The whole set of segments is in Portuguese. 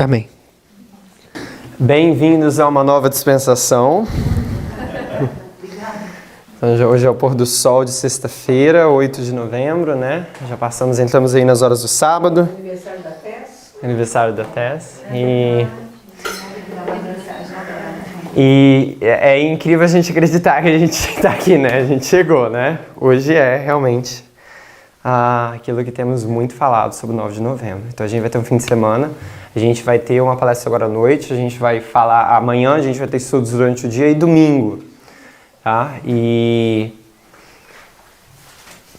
Amém. Bem-vindos a uma nova dispensação. Então, hoje é o pôr do sol de sexta-feira, 8 de novembro, né? Já entramos aí nas horas do sábado. Aniversário da Tess. Aniversário da Tess. E é incrível a gente acreditar que a gente está aqui, né? A gente chegou, né? Hoje é realmente aquilo que temos muito falado sobre o 9 de novembro. Então a gente vai ter um fim de semana, a gente vai ter uma palestra agora à noite, a gente vai falar amanhã, a gente vai ter estudos durante o dia e domingo, tá? E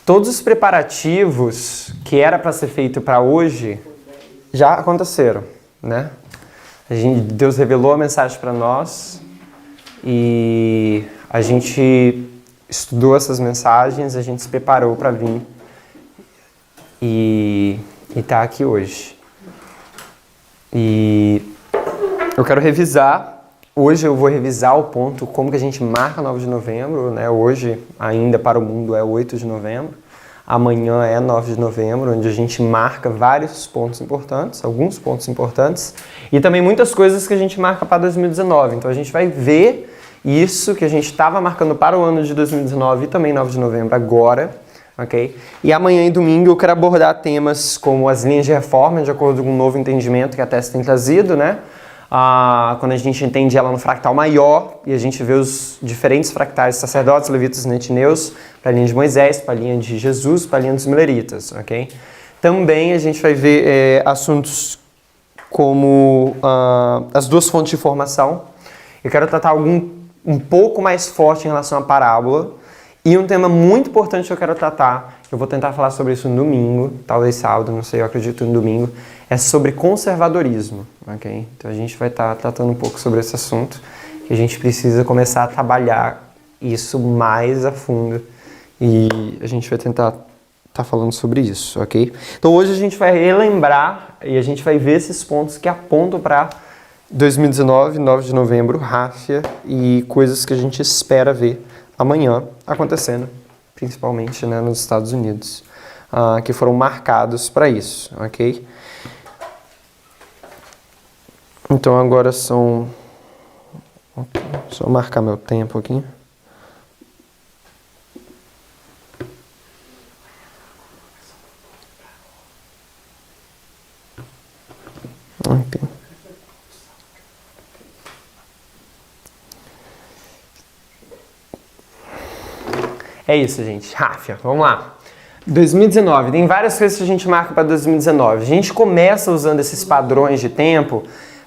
todos os preparativos que era para ser feito para hoje já aconteceram, né? Deus revelou a mensagem para nós e a gente estudou essas mensagens, a gente se preparou para vir e tá aqui hoje. E eu quero revisar, hoje eu vou revisar o ponto como que a gente marca 9 de novembro, né? Hoje ainda para o mundo é 8 de novembro, amanhã é 9 de novembro, onde a gente marca vários pontos importantes, alguns pontos importantes, e também muitas coisas que a gente marca para 2019. Então a gente vai ver isso que a gente estava marcando para o ano de 2019 e também 9 de novembro agora, ok? E amanhã e domingo eu quero abordar temas como as linhas de reforma, de acordo com um novo entendimento que a Tess tem trazido, né? Quando a gente entende ela no fractal maior e a gente vê os diferentes fractais, sacerdotes, levitas e netineus, para a linha de Moisés, para a linha de Jesus, para a linha dos mileritas, ok? Também a gente vai ver assuntos como as duas fontes de informação. Eu quero tratar um pouco mais forte em relação à parábola. E um tema muito importante que eu quero tratar, eu vou tentar falar sobre isso no domingo, talvez sábado, não sei, eu acredito no domingo, é sobre conservadorismo, ok? Então a gente vai estar tratando um pouco sobre esse assunto, que a gente precisa começar a trabalhar isso mais a fundo e a gente vai tentar estar falando sobre isso, ok? Então hoje a gente vai relembrar e a gente vai ver esses pontos que apontam para 2019, 9 de novembro, Ráfia e coisas que a gente espera ver amanhã acontecendo, principalmente, né, nos Estados Unidos, que foram marcados para isso, ok? Então agora são... Só marcar meu tempo aqui. Ok. É isso, gente. Ráfia, vamos lá. 2019, tem várias coisas que a gente marca para 2019. A gente começa usando esses padrões de tempo,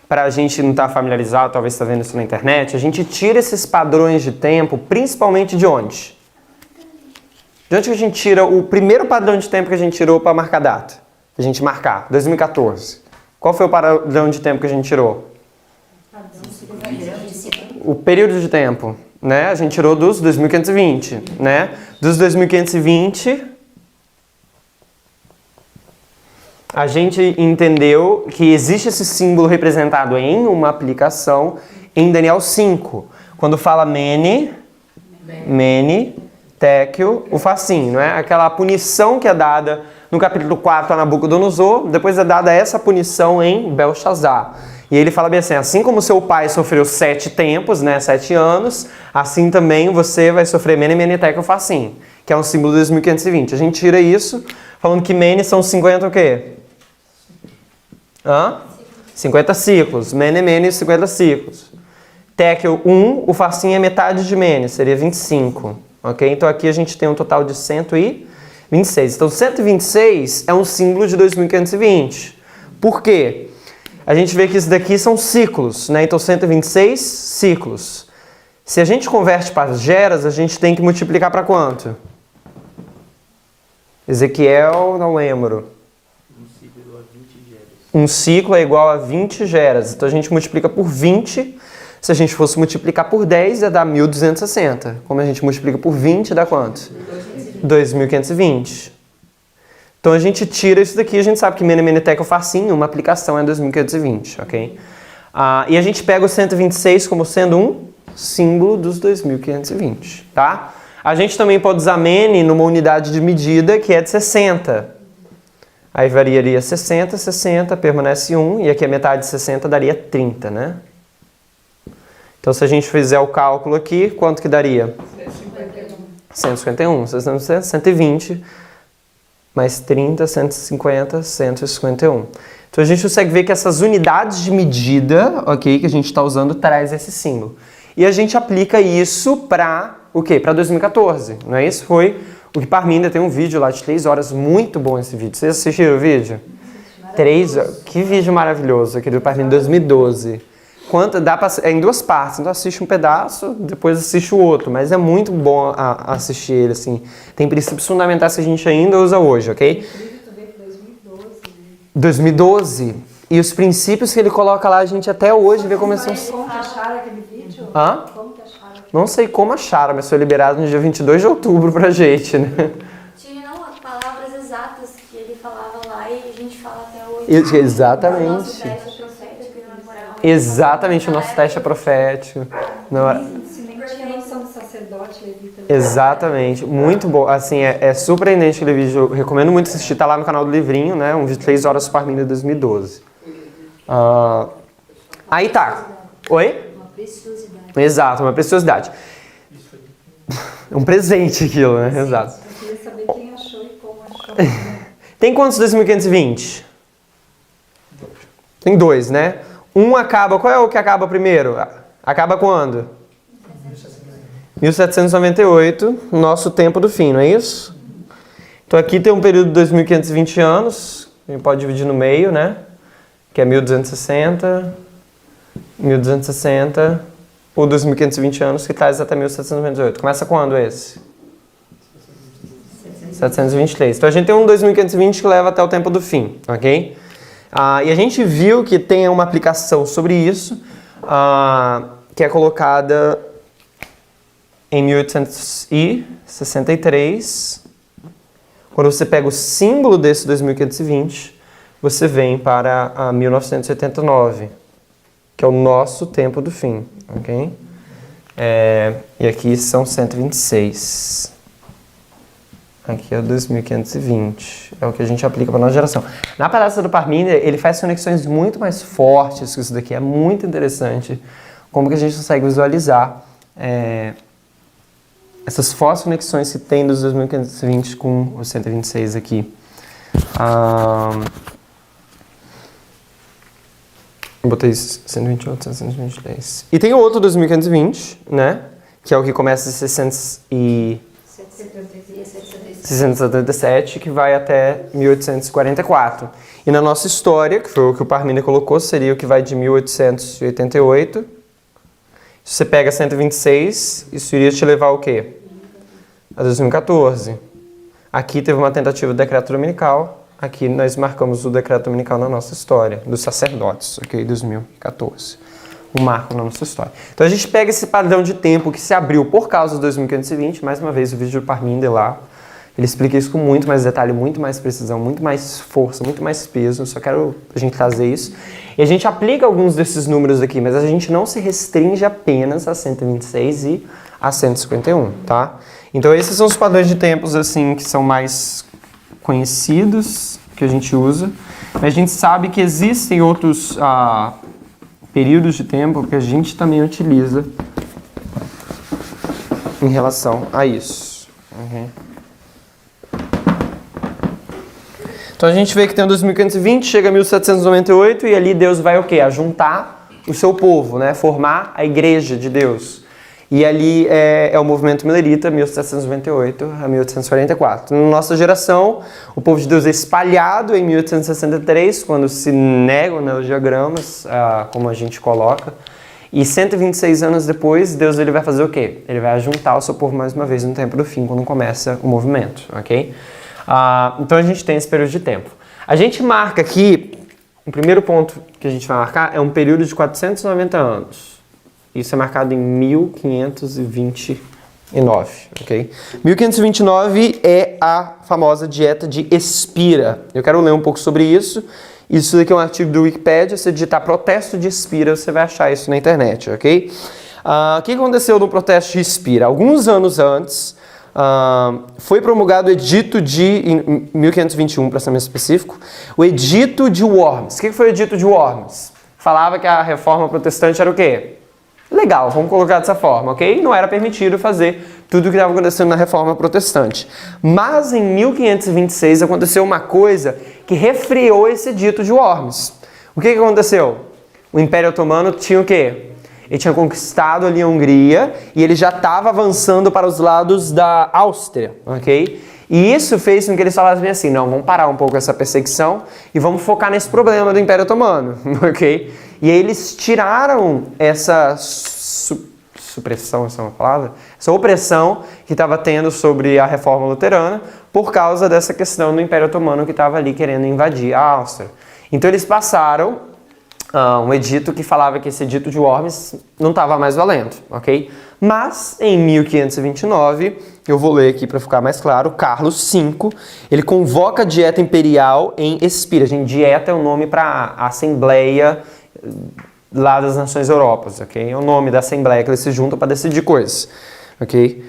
para a gente não estar familiarizado, talvez está vendo isso na internet, a gente tira esses padrões de tempo, principalmente de onde? De onde que a gente tira o primeiro padrão de tempo que a gente tirou para marcar data? A gente marcar, 2014. Qual foi o padrão de tempo que a gente tirou? O período de tempo. Né? A gente tirou dos 2520, né? Dos 2520, a gente entendeu que existe esse símbolo representado em uma aplicação em Daniel 5. Quando fala mene, tekel, o facinho, não é? Aquela punição que é dada no capítulo 4 a Nabucodonosor, depois é dada essa punição em Belshazar. E ele fala bem assim como seu pai sofreu 7 tempos, né, 7 anos, assim também você vai sofrer mene, tekel, facinho, que é um símbolo de 2520. A gente tira isso, falando que mene são 50 o quê? 50 ciclos. Mene, 50 ciclos. Tekel 1, o facinho é metade de mene, seria 25. Ok? Então aqui a gente tem um total de 126. Então 126 é um símbolo de 2520. Por quê? A gente vê que isso daqui são ciclos, né? Então 126 ciclos. Se a gente converte para as geras, a gente tem que multiplicar para quanto? Ezequiel, não lembro. Um ciclo é igual a 20 geras. Então a gente multiplica por 20. Se a gente fosse multiplicar por 10, ia dar 1260. Como a gente multiplica por 20, dá quanto? 2520. Então a gente tira isso daqui, a gente sabe que mene, tekel, facinho, uma aplicação é 2520, ok? E a gente pega o 126 como sendo um símbolo dos 2520, tá? A gente também pode usar mene numa unidade de medida que é de 60. Aí variaria 60, 60, permanece 1, e aqui a metade de 60 daria 30, né? Então, se a gente fizer o cálculo aqui, quanto que daria? 151. 120, mais 30, 150, 151. Então, a gente consegue ver que essas unidades de medida, ok, que a gente está usando, traz esse símbolo. E a gente aplica isso para o quê? Para 2014, não é isso? Foi o que Parminder tem um vídeo lá de 3 horas, muito bom esse vídeo. Vocês assistiram o vídeo? 3 horas. Que vídeo maravilhoso, aquele do Parminder 2012. Dá pra, é em 2 partes, então assiste um pedaço, depois assiste o outro, mas é muito bom assistir ele, assim. Tem princípios fundamentais que a gente ainda usa hoje, ok? 2012. E os princípios que ele coloca lá, a gente até hoje vê como são... Como que acharam aquele vídeo? Hã? Como que acharam? Não sei como acharam, mas foi liberado no dia 22 de outubro pra gente, né? Tinha as palavras exatas que ele falava lá e a gente fala até hoje. Exatamente. Exatamente, o nosso teste é profético. Não é... Se nem tinha noção de sacerdote, levita. Exatamente, muito bom. Assim, é surpreendente aquele vídeo. Eu recomendo muito assistir, tá lá no canal do Livrinho, né? Um vídeo de 3 horas Parminder 2012. Aí tá. Oi? Uma preciosidade. Exato, uma preciosidade. Um presente aquilo, né? Exato. Eu queria saber quem achou e como achou. Tem quantos 2520? Tem 2, né? Um acaba... Qual é o que acaba primeiro? Acaba quando? 1798, nosso tempo do fim, não é isso? Então aqui tem um período de 2520 anos, a gente pode dividir no meio, né? Que é 1260, 1260, ou 2520 anos, que traz até 1798. Começa quando esse? 723. Então a gente tem um 2520 que leva até o tempo do fim, ok? E a gente viu que tem uma aplicação sobre isso, que é colocada em 1863. Quando você pega o símbolo desse 2520, você vem para 1989, que é o nosso tempo do fim, ok? E aqui são 126. Aqui é o 2520, é o que a gente aplica para a nossa geração. Na palestra do Parminder, ele faz conexões muito mais fortes que isso daqui, é muito interessante como que a gente consegue visualizar essas fortes conexões que tem dos 2520 com os 126 aqui. Eu botei 128, 123. E tem outro 2520, né? Que é o que começa em 677, que vai até 1844. E na nossa história, que foi o que o Parminder colocou, seria o que vai de 1888. Se você pega 126, isso iria te levar ao quê? A 2014. Aqui teve uma tentativa do decreto dominical. Aqui nós marcamos o decreto dominical na nossa história, dos sacerdotes, ok? 2014. Um marco na nossa história. Então a gente pega esse padrão de tempo que se abriu por causa do 2520, mais uma vez o vídeo do Parminder lá, ele explica isso com muito mais detalhe, muito mais precisão, muito mais força, muito mais peso. Eu só quero a gente trazer isso. E a gente aplica alguns desses números aqui, mas a gente não se restringe apenas a 126 e a 151, tá? Então esses são os padrões de tempos assim que são mais conhecidos, que a gente usa. Mas a gente sabe que existem outros períodos de tempo que a gente também utiliza em relação a isso. Okay. Então a gente vê que tem o 2520, chega a 1798 e ali Deus vai o quê? Ajuntar o seu povo, né? Formar a igreja de Deus. E ali é o movimento milerita, 1798 a 1844. Na nossa geração, o povo de Deus é espalhado em 1863, quando se negam, né, os diagramas, como a gente coloca. E 126 anos depois, Deus ele vai fazer o quê? Ele vai juntar o seu povo mais uma vez no tempo do fim, quando começa o movimento, ok? Então a gente tem esse período de tempo. A gente marca aqui, o primeiro ponto que a gente vai marcar é um período de 490 anos. Isso é marcado em 1529, ok? 1529 é a famosa dieta de Espira. Eu quero ler um pouco sobre isso. Isso aqui é um artigo do Wikipedia. Se digitar protesto de Espira, você vai achar isso na internet, ok? O que aconteceu no protesto de Espira? Alguns anos antes, Foi promulgado o edito em 1521, para ser mais específico, o edito de Worms. O que foi o edito de Worms? Falava que a reforma protestante era o quê? Legal, vamos colocar dessa forma, ok? Não era permitido fazer tudo o que estava acontecendo na reforma protestante. Mas em 1526 aconteceu uma coisa que refriou esse edito de Worms. O que aconteceu? O Império Otomano tinha o quê? Ele tinha conquistado ali a Hungria e ele já estava avançando para os lados da Áustria, ok? E isso fez com que eles falassem assim, não, vamos parar um pouco essa perseguição e vamos focar nesse problema do Império Otomano, ok? E aí eles tiraram essa supressão, essa é uma palavra? Essa opressão que estava tendo sobre a reforma luterana por causa dessa questão do Império Otomano que estava ali querendo invadir a Áustria. Então eles passaram um edito que falava que esse edito de Worms não estava mais valendo, ok? Mas, em 1529, eu vou ler aqui para ficar mais claro, Carlos V, ele convoca a Dieta Imperial em Espira. Gente, Dieta é o nome para a Assembleia lá das Nações Europas, ok? É o nome da Assembleia que eles se juntam para decidir coisas, ok?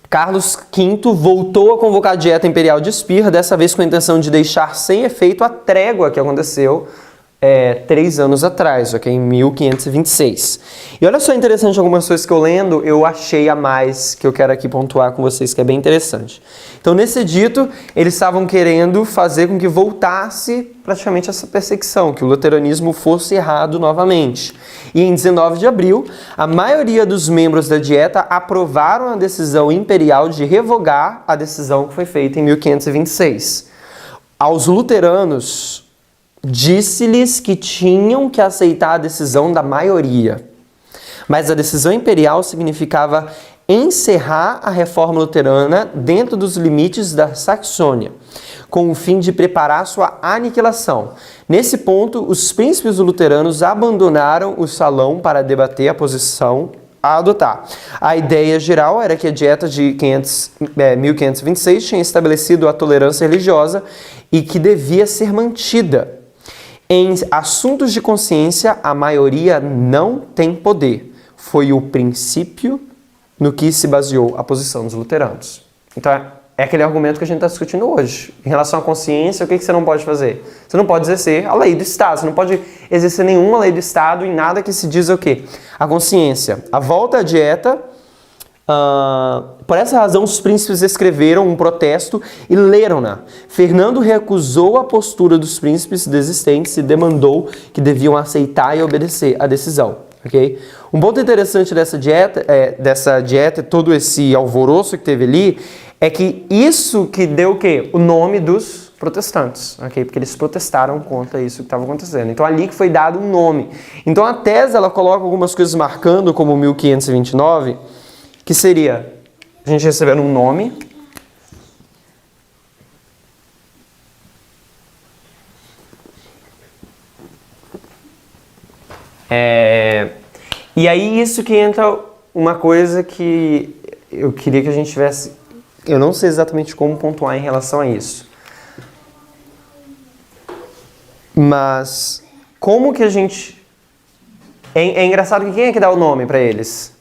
Carlos V voltou a convocar a Dieta Imperial de Espira, dessa vez com a intenção de deixar sem efeito a trégua que aconteceu 3 anos atrás, ok? Em 1526. E olha só interessante algumas coisas que eu lendo, eu achei a mais que eu quero aqui pontuar com vocês, que é bem interessante. Então, nesse edito, eles estavam querendo fazer com que voltasse praticamente essa perseguição, que o luteranismo fosse errado novamente. E em 19 de abril, a maioria dos membros da Dieta aprovaram a decisão imperial de revogar a decisão que foi feita em 1526. Aos luteranos, disse-lhes que tinham que aceitar a decisão da maioria. Mas a decisão imperial significava encerrar a reforma luterana dentro dos limites da Saxônia, com o fim de preparar sua aniquilação. Nesse ponto, os príncipes luteranos abandonaram o salão para debater a posição a adotar. A ideia geral era que a Dieta de 1526 tinha estabelecido a tolerância religiosa e que devia ser mantida. Em assuntos de consciência, a maioria não tem poder. Foi o princípio no que se baseou a posição dos luteranos. Então, é aquele argumento que a gente está discutindo hoje. Em relação à consciência, o que você não pode fazer? Você não pode exercer a lei do Estado. Você não pode exercer nenhuma lei do Estado em nada que se diz o quê? A consciência. A volta à Dieta... por essa razão, os príncipes escreveram um protesto e leram-na. Fernando recusou a postura dos príncipes desistentes e demandou que deviam aceitar e obedecer a decisão. Okay? Um ponto interessante dessa dieta, todo esse alvoroço que teve ali, é que isso que deu o quê? O nome dos protestantes, okay? Porque eles protestaram contra isso que estava acontecendo. Então, ali que foi dado um nome. Então, a tese, ela coloca algumas coisas marcando, como 1529, que seria a gente recebendo um nome, e aí isso que entra uma coisa que eu queria que a gente tivesse, eu não sei exatamente como pontuar em relação a isso, mas como que a gente, é engraçado que quem é que dá o nome para eles?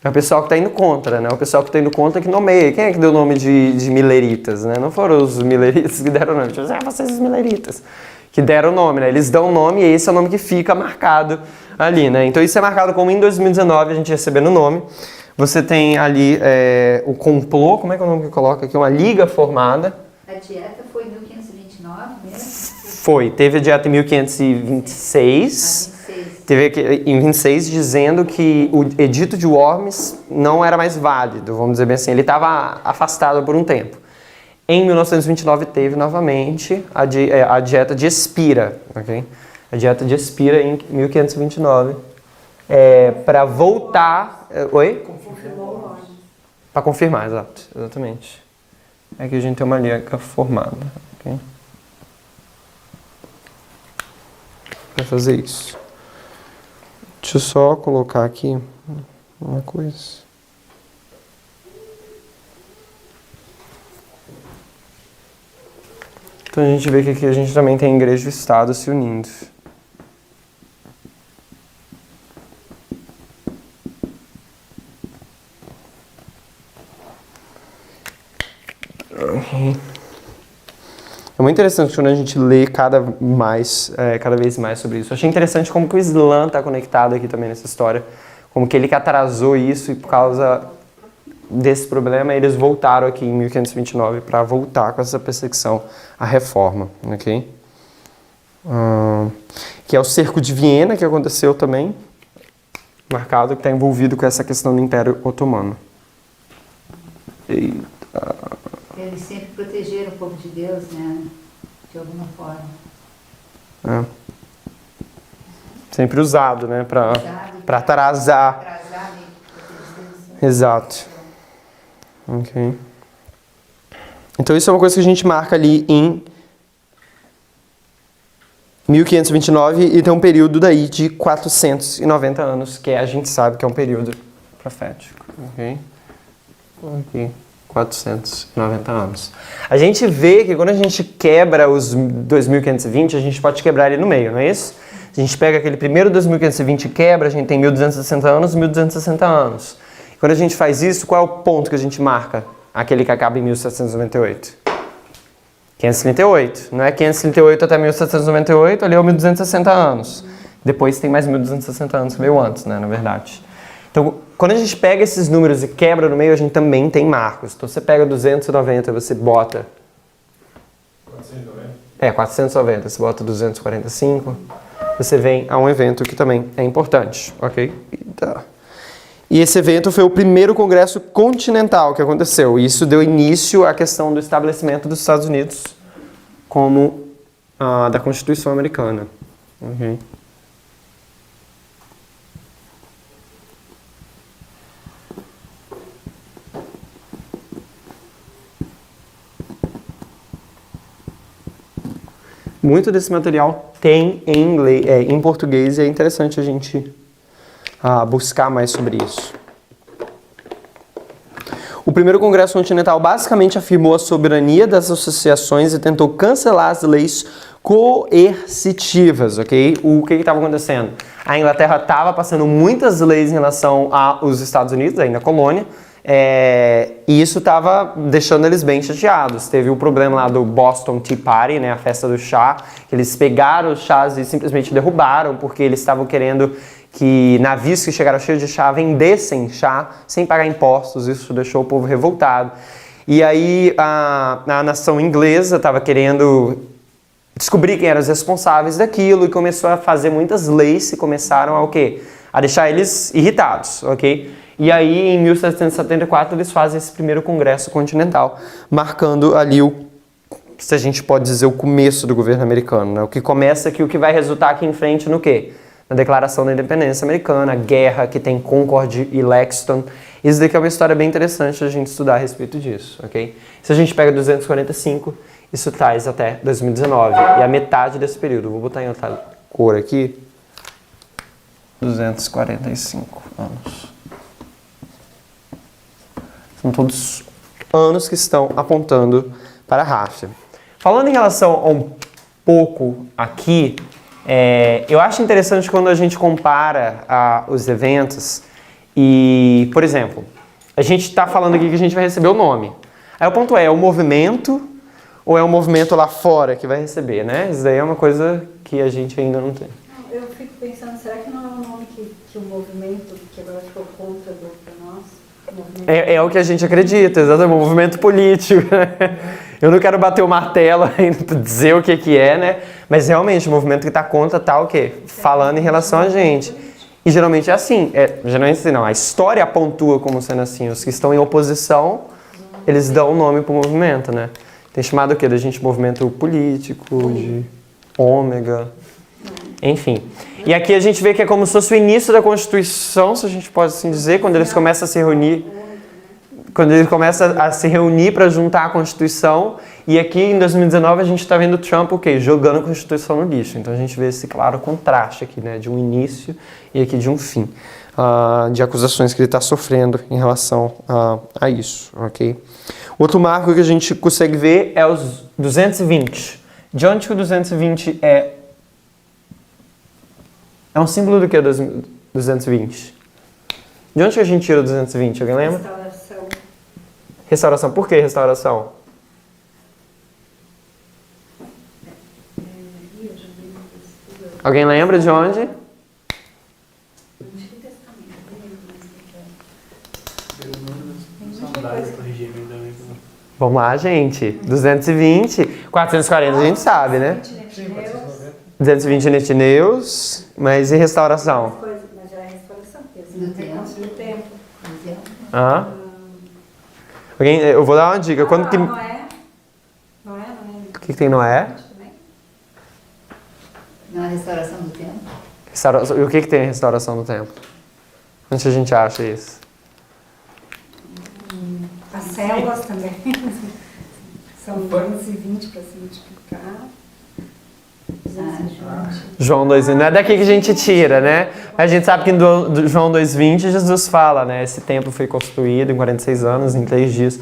É o pessoal que está indo contra, né? O pessoal que está indo contra que nomeia. Quem é que deu o nome de mileritas, né? Não foram os mileritas que deram o nome. Tipo, vocês os mileritas. Que deram o nome, né? Eles dão o nome e esse é o nome que fica marcado ali, né? Então isso é marcado como em 2019 a gente recebendo o nome. Você tem ali o complô, como é que é o nome que coloca aqui? Uma liga formada. A dieta foi em 1529 mesmo? Foi. Teve a dieta em 1526. Teve aqui, em 26 dizendo que o edito de Worms não era mais válido, vamos dizer bem assim, ele estava afastado por um tempo. Em 1929 teve novamente a dieta de Espira, ok? A dieta de Espira em 1529, para voltar... Oi? Confirmou. Para confirmar, exatamente. É que a gente tem uma liga formada, ok? Para fazer isso. Deixa eu só colocar aqui uma coisa. Então a gente vê que aqui a gente também tem igreja e Estado se unindo. É muito interessante quando a gente lê cada vez mais sobre isso. Eu achei interessante como que o Islã está conectado aqui também nessa história. Como que ele que atrasou isso e por causa desse problema eles voltaram aqui em 1529 para voltar com essa perseguição à reforma, ok? Que é o cerco de Viena que aconteceu também, marcado, que está envolvido com essa questão do Império Otomano. Eles sempre protegeram o povo de Deus, né? De alguma forma. Sempre usado, né? Para atrasar. Atrasar, né? Proteger Deus. Exato. Ok. Então isso é uma coisa que a gente marca ali em 1529 e tem um período daí de 490 anos, que a gente sabe que é um período profético. Ok? Ok. 490 anos. A gente vê que quando a gente quebra os 2520, a gente pode quebrar ele no meio, não é isso? A gente pega aquele primeiro 2520 e quebra, a gente tem 1260 anos, 1260 anos. E quando a gente faz isso, qual é o ponto que a gente marca? Aquele que acaba em 1798. 538. Não é 538 até 1798, ali é o 1260 anos. Depois tem mais 1260 anos, meio antes, né, na verdade. Então, quando a gente pega esses números e quebra no meio, a gente também tem marcos. Então, você pega 290, você bota... 490? 490. Você bota 245. Você vem a um evento que também é importante, ok? E esse evento foi o primeiro congresso continental que aconteceu. E isso deu início à questão do estabelecimento dos Estados Unidos como da Constituição Americana, ok? Muito desse material tem em inglês, em português, e é interessante a gente buscar mais sobre isso. O primeiro Congresso Continental basicamente afirmou a soberania das associações e tentou cancelar as leis coercitivas, ok? O que estava acontecendo? A Inglaterra estava passando muitas leis em relação aos Estados Unidos, ainda colônia, e isso estava deixando eles bem chateados. Teve o problema lá do Boston Tea Party, né, a festa do chá, que eles pegaram os chás e simplesmente derrubaram, porque eles estavam querendo que navios que chegaram cheios de chá vendessem chá sem pagar impostos. Isso deixou o povo revoltado. E aí a nação inglesa estava querendo descobrir quem eram os responsáveis daquilo e começou a fazer muitas leis que começaram a o quê? A deixar eles irritados, ok? E aí, em 1774, eles fazem esse primeiro congresso continental, marcando ali se a gente pode dizer, o começo do governo americano, né? O que começa aqui, o que vai resultar aqui em frente no quê? Na Declaração da Independência Americana, a guerra que tem Concord e Lexington. Isso daqui é uma história bem interessante a gente estudar a respeito disso, ok? Se a gente pega 245, isso traz até 2019, e a metade desse período. Vou botar em outra cor aqui. 245 anos. São todos anos que estão apontando para a Ráfia. Falando em relação a um pouco aqui, eu acho interessante quando a gente compara os eventos e, por exemplo, a gente está falando aqui que a gente vai receber o nome. Aí o ponto é o movimento ou é o movimento lá fora que vai receber, né? Isso daí é uma coisa que a gente ainda não tem. Eu fico pensando, será que não é um nome que o movimento, que agora ficou contra para nós? É o que a gente acredita, exatamente, um movimento político. Eu não quero bater o martelo ainda, dizer o que é, né? Mas realmente, o movimento que está contra está o quê? Falando em relação a gente. E geralmente é assim, geralmente assim, não, a história pontua como sendo assim, os que estão em oposição, eles dão o nome para o movimento, né? Tem chamado o quê? Da gente movimento político, de ômega, enfim. E aqui a gente vê que é como se fosse o início da Constituição, se a gente pode assim dizer, quando eles começam a se reunir, para juntar a Constituição. E aqui em 2019 a gente está vendo Trump o quê? Jogando a Constituição no lixo. Então a gente vê esse claro contraste aqui, né? De um início e aqui de um fim, de acusações que ele está sofrendo em relação a isso, ok? Outro marco que a gente consegue ver é os 220. De onde que o 220 é um símbolo do que, 220? De onde que a gente tira o 220? Alguém lembra? Restauração. Restauração. Por que restauração? Alguém lembra de onde? Antigo Testamento, não lembro mais o que é. Saudade de corrigir também. Vamos lá, gente. 220. 440 a gente sabe, né? 220 netineus. Mas e restauração? Mas já é restauração, porque assim, Do não tem tempo. conta do tempo. Por exemplo. Hã? Eu vou dar uma dica. Quando que... Noé. Noé, O que tem Noé? também. Na restauração do tempo. E o que tem em restauração do templo? Onde a gente acha isso? As células também. São 220 para se multiplicar. 220. João 2,20. Não é daqui que a gente tira, né? A gente sabe que do João 2,20 Jesus fala, né? Esse templo foi construído em 46 anos, em 3 dias.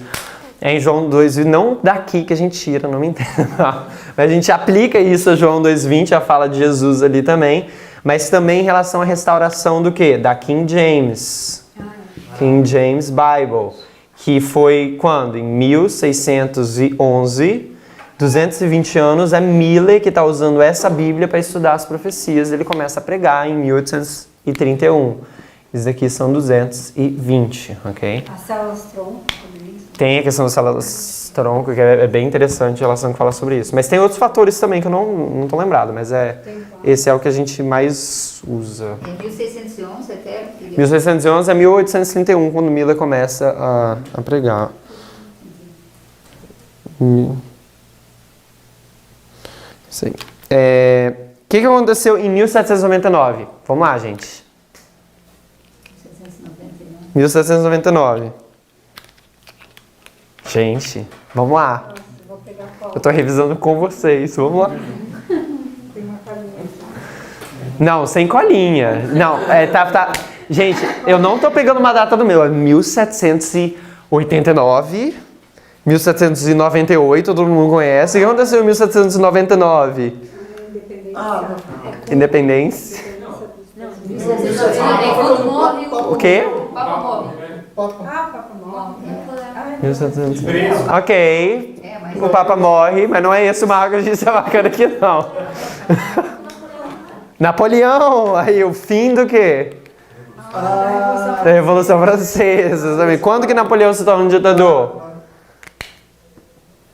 É em João 2,20, não daqui que a gente tira, não me entenda mal. Mas a gente aplica isso a João 2,20, a fala de Jesus ali também. Mas também em relação à restauração do quê? Da King James. King James Bible. Que foi quando? Em 1611, 220 anos, é Miller que está usando essa Bíblia para estudar as profecias. Ele começa a pregar em 1831. Esses aqui são 220, ok? As células tronco também. Tem a questão das células tronco, que é bem interessante a relação que fala sobre isso. Mas tem outros fatores também que eu não estou lembrado, mas esse é o que a gente mais usa. Em 1611 até... 1611 a 1831, quando Miller começa a pregar. Isso aí. O que aconteceu em 1799? Vamos lá, gente. 1799. Gente, vamos lá. Nossa, eu vou pegar qual? Eu tô revisando com vocês. Vamos lá. Tem uma farinha aqui. Não, sem colinha. Não, tá. Gente, eu não tô pegando uma data do meu. É 1789, 1798, todo mundo conhece. O que aconteceu em 1799? Independência. Quando morre O quê? Papa morre. Papa morre. 1700. Ok. O Papa morre, mas não é esse o marco que a gente está marcando aqui, não. Napoleão! Aí, o fim do quê? Da Revolução Francesa. Sabe? Quando que Napoleão se torna um ditador?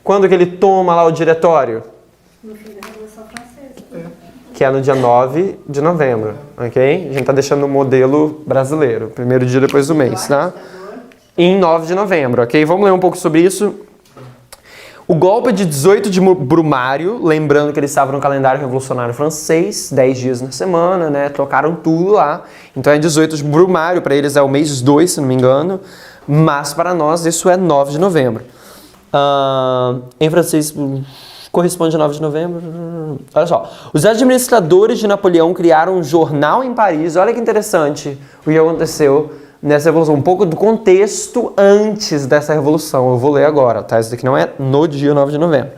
Quando que ele toma lá o diretório? No fim da Revolução Francesa. Que é no dia 9 de novembro, ok? A gente tá deixando o modelo brasileiro, primeiro dia depois do mês, tá? Em 9 de novembro, ok? Vamos ler um pouco sobre isso. O golpe de 18 de Brumário, lembrando que eles estavam no calendário revolucionário francês, 10 dias na semana, né? Trocaram tudo lá. Então é 18 de Brumário, para eles é o mês 2, se não me engano. Mas para nós isso é 9 de novembro. Em francês corresponde a 9 de novembro. Olha só. Os administradores de Napoleão criaram um jornal em Paris. Olha que interessante o que aconteceu nessa revolução. Um pouco do contexto antes dessa revolução. Eu vou ler agora, tá? Isso daqui não é no dia 9 de novembro.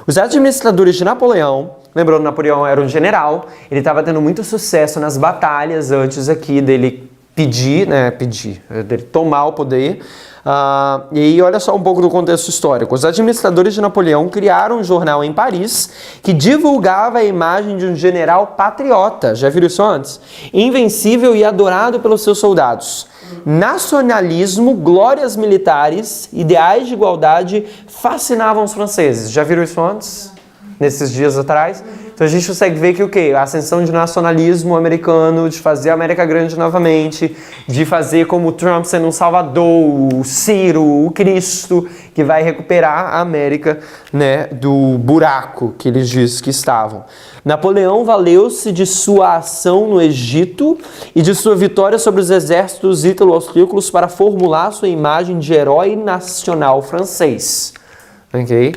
Os administradores de Napoleão, lembrando, Napoleão era um general, ele estava tendo muito sucesso nas batalhas antes aqui dele dele tomar o poder. E aí, olha só um pouco do contexto histórico. Os administradores de Napoleão criaram um jornal em Paris que divulgava a imagem de um general patriota. Já viram isso antes? Invencível e adorado pelos seus soldados. Nacionalismo, glórias militares, ideais de igualdade fascinavam os franceses. Já viram isso antes? Nesses dias atrás? Então a gente consegue ver que o quê? A ascensão de nacionalismo americano, de fazer a América grande novamente, de fazer como o Trump sendo um salvador, o Ciro, o Cristo, que vai recuperar a América, né, do buraco que eles dizem que estavam. Napoleão valeu-se de sua ação no Egito e de sua vitória sobre os exércitos ítalo-austríacos para formular sua imagem de herói nacional francês. Ok?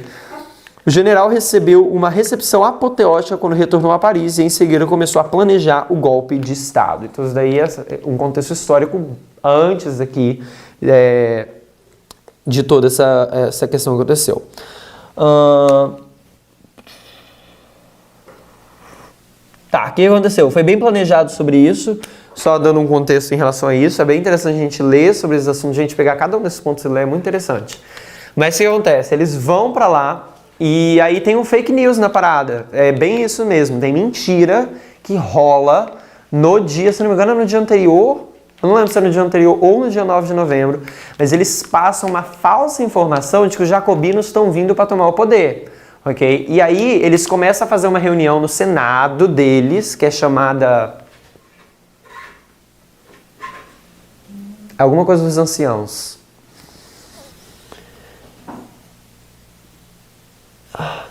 O general recebeu uma recepção apoteótica quando retornou a Paris e em seguida começou a planejar o golpe de Estado. Então isso daí é um contexto histórico antes aqui de toda essa questão que aconteceu. O que aconteceu? Foi bem planejado sobre isso, só dando um contexto em relação a isso. É bem interessante a gente ler sobre esses assuntos, a gente pegar cada um desses pontos e ler, é muito interessante. Mas o que acontece? Eles vão pra lá e aí tem um fake news na parada. É bem isso mesmo, tem mentira que rola no dia, se não me engano, é no dia anterior, eu não lembro se é no dia anterior ou no dia 9 de novembro, mas eles passam uma falsa informação de que os jacobinos estão vindo para tomar o poder, ok? E aí eles começam a fazer uma reunião no Senado deles, que é chamada... alguma coisa dos anciãos.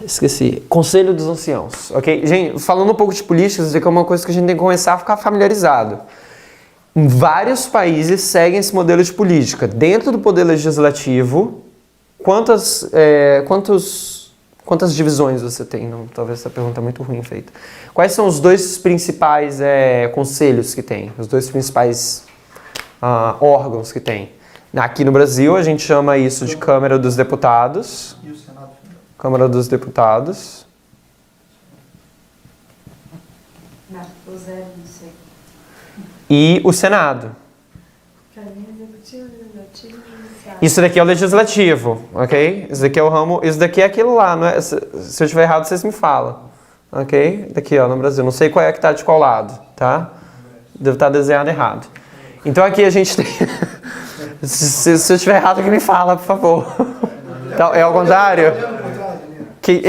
Esqueci. Conselho dos Anciãos, ok? Gente, falando um pouco de política, isso aqui é uma coisa que a gente tem que começar a ficar familiarizado. Vários países seguem esse modelo de política. Dentro do poder legislativo, quantas divisões você tem? Não, talvez essa pergunta é muito ruim feita. Quais são os dois principais conselhos que tem? Os dois principais órgãos que tem? Aqui no Brasil, a gente chama isso de Câmara dos Deputados. E o Senado? Câmara dos Deputados. Não, o zero, não sei. E o Senado. Pra mim, executivo, legislativo e judiciário. Isso daqui é o legislativo, ok? Isso daqui é o ramo, isso daqui é aquilo lá, não é? Se eu estiver errado, vocês me falam, ok? Daqui, ó, no Brasil. Não sei qual é que tá de qual lado, tá? Deve estar desenhado errado. Então aqui a gente tem... se eu estiver errado, que me fala, por favor. Então, é ao contrário?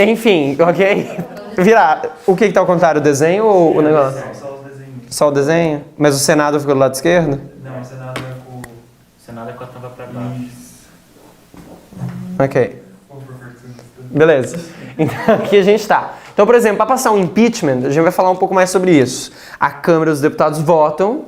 Enfim, ok? Virar. O que está ao contrário? O desenho ou o negócio? Só os desenhos. Só o desenho? Mas o Senado ficou do lado esquerdo? Não, o Senado é com a tampa pra baixo. Ok. Beleza. Então aqui a gente está. Então, por exemplo, para passar um impeachment, a gente vai falar um pouco mais sobre isso. A Câmara dos Deputados votam,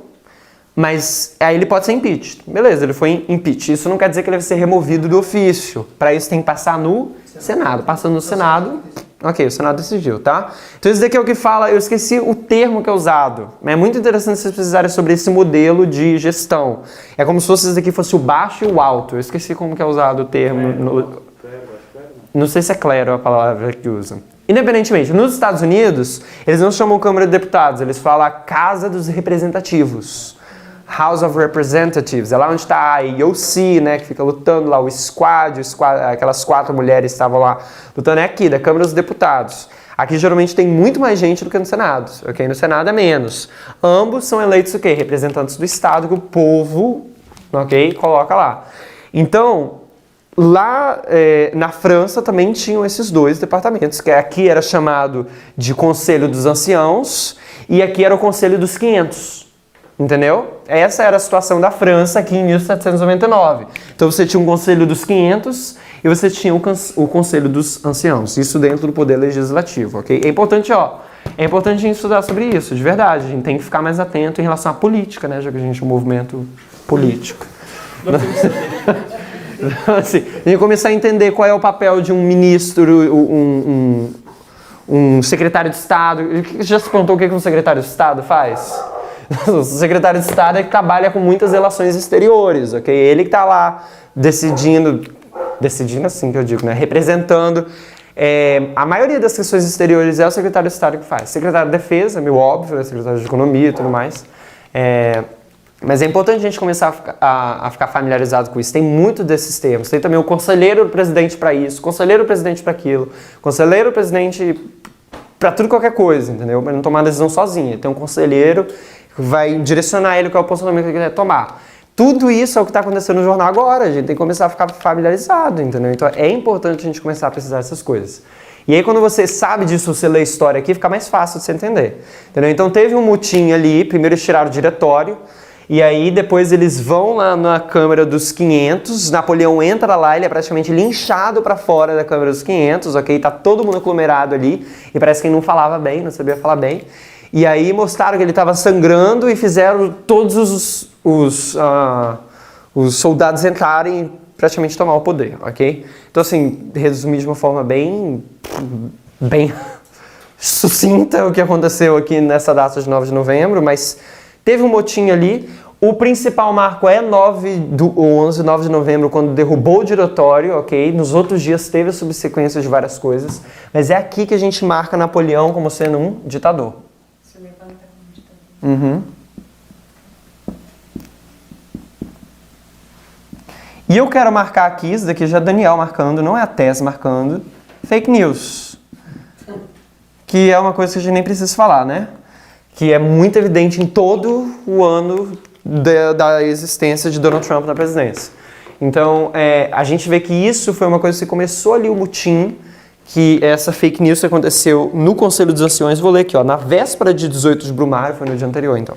mas aí ele pode ser impeached. Beleza, ele foi impeached. Isso não quer dizer que ele vai ser removido do ofício. Para isso tem que passar no Senado. Passando no Senado, ok, o Senado decidiu, tá? Então isso daqui é o que fala, eu esqueci o termo que é usado. Mas é muito interessante vocês precisarem sobre esse modelo de gestão. É como se isso daqui fosse o baixo e o alto. Eu esqueci como que é usado o termo. Não sei se é clero a palavra que usam. Independentemente, nos Estados Unidos, eles não chamam Câmara de Deputados, eles falam a Casa dos Representativos. House of Representatives, é lá onde está a AOC, né, que fica lutando lá, o squad, aquelas 4 mulheres estavam lá lutando, é aqui, da Câmara dos Deputados. Aqui geralmente tem muito mais gente do que no Senado, ok? No Senado é menos. Ambos são eleitos o quê? Representantes do Estado que o povo, ok, coloca lá. Então, lá na França também tinham esses dois departamentos, que aqui era chamado de Conselho dos Anciãos e aqui era o Conselho dos 500. Entendeu? Essa era a situação da França aqui em 1799. Então você tinha um Conselho dos 500 e você tinha o Conselho dos Anciãos. Isso dentro do poder legislativo, ok? É importante a gente estudar sobre isso, de verdade. A gente tem que ficar mais atento em relação à política, né? Já que a gente é um movimento político. Assim, a gente começar a entender qual é o papel de um ministro, um secretário de Estado. Já se perguntou o que um secretário de Estado faz? O secretário de Estado é que trabalha com muitas relações exteriores, ok? Ele que está lá decidindo assim que eu digo, né? Representando. A maioria das questões exteriores é o secretário de Estado que faz. Secretário de Defesa, meio óbvio, né? Secretário de Economia e tudo mais. Mas é importante a gente começar a ficar familiarizado com isso. Tem muito desses termos. Tem também o conselheiro do presidente para isso, conselheiro do presidente para aquilo, conselheiro do presidente para tudo e qualquer coisa, entendeu? Para não tomar decisão sozinho. Tem um conselheiro que vai direcionar ele qual é o posicionamento que ele quer tomar. Tudo isso é o que está acontecendo no jornal agora. A gente tem que começar a ficar familiarizado, entendeu? Então é importante a gente começar a precisar dessas coisas. E aí quando você sabe disso, você lê a história aqui, fica mais fácil de você entender. Entendeu? Então teve um mutim ali, primeiro eles tiraram o diretório, e aí depois eles vão lá na Câmara dos 500, Napoleão entra lá, ele é praticamente linchado para fora da Câmara dos 500, ok? Tá todo mundo aglomerado ali, e parece que ele não falava bem, não sabia falar bem. E aí mostraram que ele estava sangrando e fizeram todos os soldados entrarem e praticamente tomar o poder, ok? Então assim, resumir de uma forma bem sucinta o que aconteceu aqui nessa data de 9 de novembro, mas teve um motim ali. O principal marco é 9 de novembro, quando derrubou o diretório, ok? Nos outros dias teve a subsequência de várias coisas, mas é aqui que a gente marca Napoleão como sendo um ditador. Se levanta como ditador. Uhum. E eu quero marcar aqui, isso daqui já é Daniel marcando, não é a Tess marcando, fake news. Que é uma coisa que a gente nem precisa falar, né? que é muito evidente em todo o ano da existência de Donald Trump na presidência. Então, a gente vê que isso foi uma coisa que começou ali o mutim, que essa fake news aconteceu no Conselho dos Anciões. Vou ler aqui, ó, na véspera de 18 de Brumário, foi no dia anterior, então.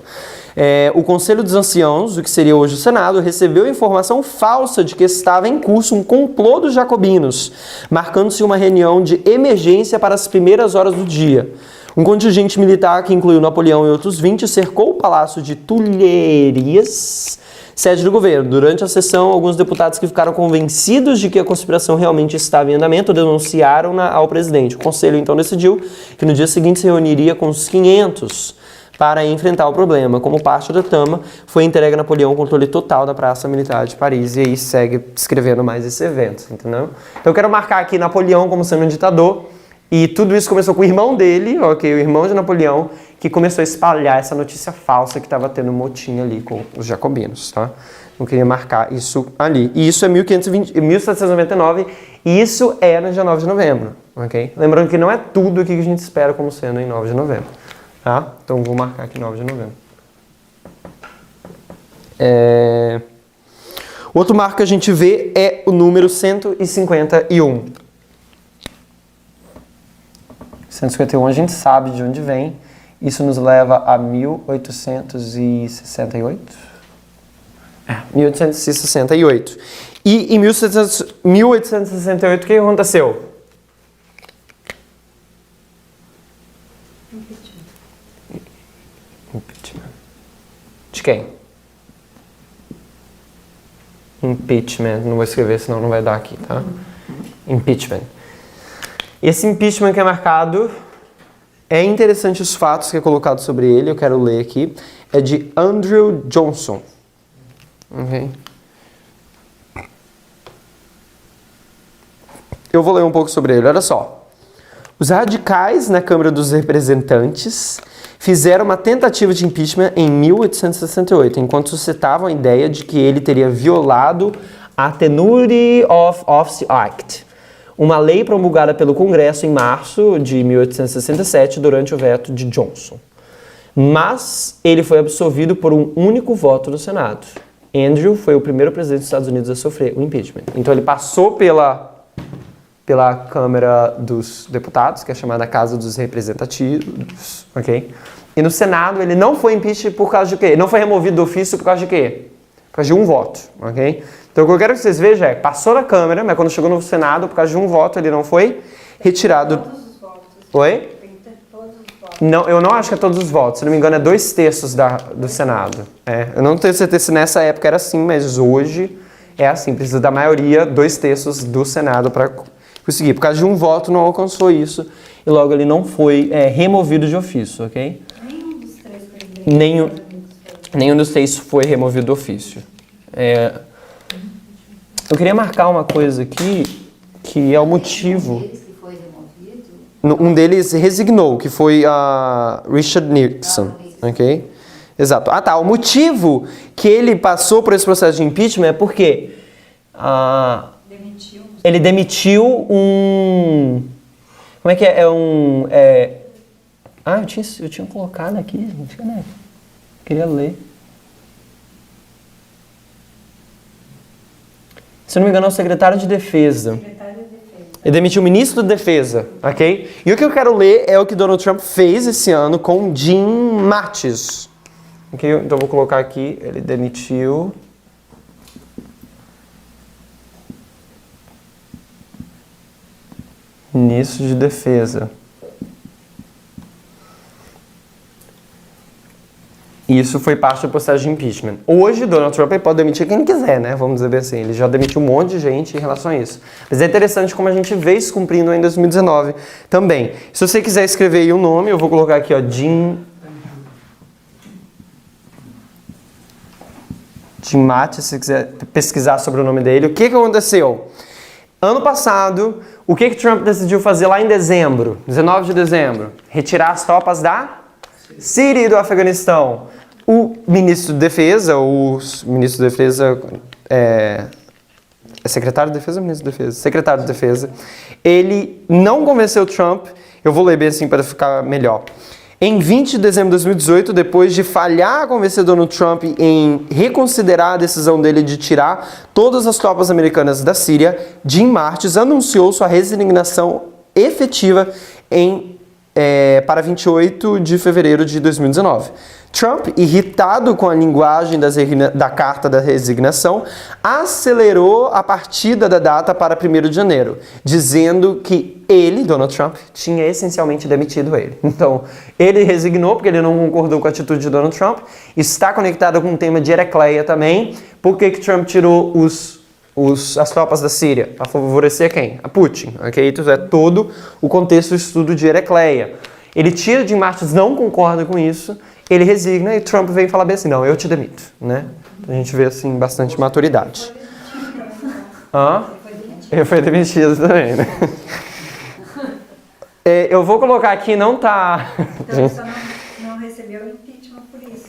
O Conselho dos Anciãos, o que seria hoje o Senado, recebeu informação falsa de que estava em curso um complô dos jacobinos, marcando-se uma reunião de emergência para as primeiras horas do dia. Um contingente militar que incluiu Napoleão e outros 20 cercou o Palácio de Tulherias, sede do governo. Durante a sessão, alguns deputados que ficaram convencidos de que a conspiração realmente estava em andamento denunciaram-na ao presidente. O conselho então decidiu que no dia seguinte se reuniria com os 500 para enfrentar o problema. Como parte da trama, foi entregue a Napoleão o controle total da Praça Militar de Paris, e aí segue descrevendo mais esse evento, entendeu? Então eu quero marcar aqui Napoleão como sendo um ditador, e tudo isso começou com o irmão dele, ok, o irmão de Napoleão, que começou a espalhar essa notícia falsa que estava tendo um motim ali com os jacobinos, tá? Eu queria marcar isso ali. E isso é 1799, e isso é no dia 9 de novembro, ok? Lembrando que não é tudo o que a gente espera como sendo em 9 de novembro, tá? Então vou marcar aqui 9 de novembro. Outro marco que a gente vê é o número 151. 151 a gente sabe de onde vem. Isso nos leva a 1868? 1868. E em 1868, o que aconteceu? Impeachment. De quem? Impeachment. Não vou escrever, senão não vai dar aqui, tá? Impeachment. Esse impeachment que é marcado, é interessante os fatos que é colocado sobre ele, eu quero ler aqui, é de Andrew Johnson. Okay. Eu vou ler um pouco sobre ele, olha só. Os radicais na Câmara dos Representantes fizeram uma tentativa de impeachment em 1868, enquanto suscitavam a ideia de que ele teria violado a Tenuity of Office Act, uma lei promulgada pelo Congresso em março de 1867 durante o veto de Johnson. Mas ele foi absolvido por um único voto do Senado. Andrew foi o primeiro presidente dos Estados Unidos a sofrer o impeachment. Então ele passou pela Câmara dos Deputados, que é chamada Casa dos Representativos, ok? E no Senado ele não foi impeachment por causa de quê? Ele não foi removido do ofício por causa de quê? Por causa de um voto, ok? Então o que eu quero que vocês vejam é, passou na Câmara, mas quando chegou no Senado, por causa de um voto, ele não foi retirado. Todos os votos. Oi? Tem que ter todos os votos. Não, eu não acho que é todos os votos, se não me engano é 2/3 do Senado. Eu não tenho certeza se nessa época era assim, mas hoje é assim, precisa da maioria, 2/3 do Senado para conseguir. Por causa de um voto não alcançou isso, e logo ele não foi removido de ofício, ok? Nenhum dos três presidentes. Nenhum dos três foi removido do ofício. Eu queria marcar uma coisa aqui, que é o motivo. Um deles que foi removido. Um deles resignou, que foi a Richard Nixon, ok? Exato. Ah tá, o motivo que ele passou por esse processo de impeachment é porque ele demitiu um... Como é que é? Eu tinha colocado aqui, gente, né? Queria ler. Se não me engano, é o secretário de Defesa. Ele demitiu o ministro da Defesa, ok? E o que eu quero ler é o que Donald Trump fez esse ano com Jim Mattis. Okay? Então eu vou colocar aqui, ele demitiu... Ministro de Defesa. Isso foi parte do processo de impeachment. Hoje, Donald Trump pode demitir quem quiser, né? Vamos dizer bem assim. Ele já demitiu um monte de gente em relação a isso. Mas é interessante como a gente vê isso cumprindo em 2019 também. Se você quiser escrever aí o nome, eu vou colocar aqui, ó, Jim Mattis, se você quiser pesquisar sobre o nome dele. O que aconteceu? Ano passado, o que Trump decidiu fazer lá em dezembro, 19 de dezembro? Retirar as tropas da Síria e do Afeganistão. O ministro de Defesa, secretário de Defesa ou ministro de Defesa? Secretário de Defesa. Ele não convenceu Trump, eu vou ler bem assim para ficar melhor. Em 20 de dezembro de 2018, depois de falhar a convencer Donald Trump em reconsiderar a decisão dele de tirar todas as tropas americanas da Síria, Jim Mattis anunciou sua resignação efetiva para 28 de fevereiro de 2019. Trump, irritado com a linguagem da carta da resignação, acelerou a partida da data para 1º de janeiro, dizendo que ele, Donald Trump, tinha essencialmente demitido ele. Então, ele resignou porque ele não concordou com a atitude de Donald Trump. Está conectado com o tema de Heracleia também. Por que Trump tirou as tropas da Síria? Para favorecer quem? A Putin. Okay? Então, é todo o contexto do estudo de Heracleia. Ele tira de Mattis, não concorda com isso. Ele resigna e Trump vem falar bem assim, não, eu te demito, né? A gente vê, assim, bastante maturidade. Ele foi demitido também, né? Eu vou colocar aqui, não tá... Então ele só não recebeu impeachment por isso.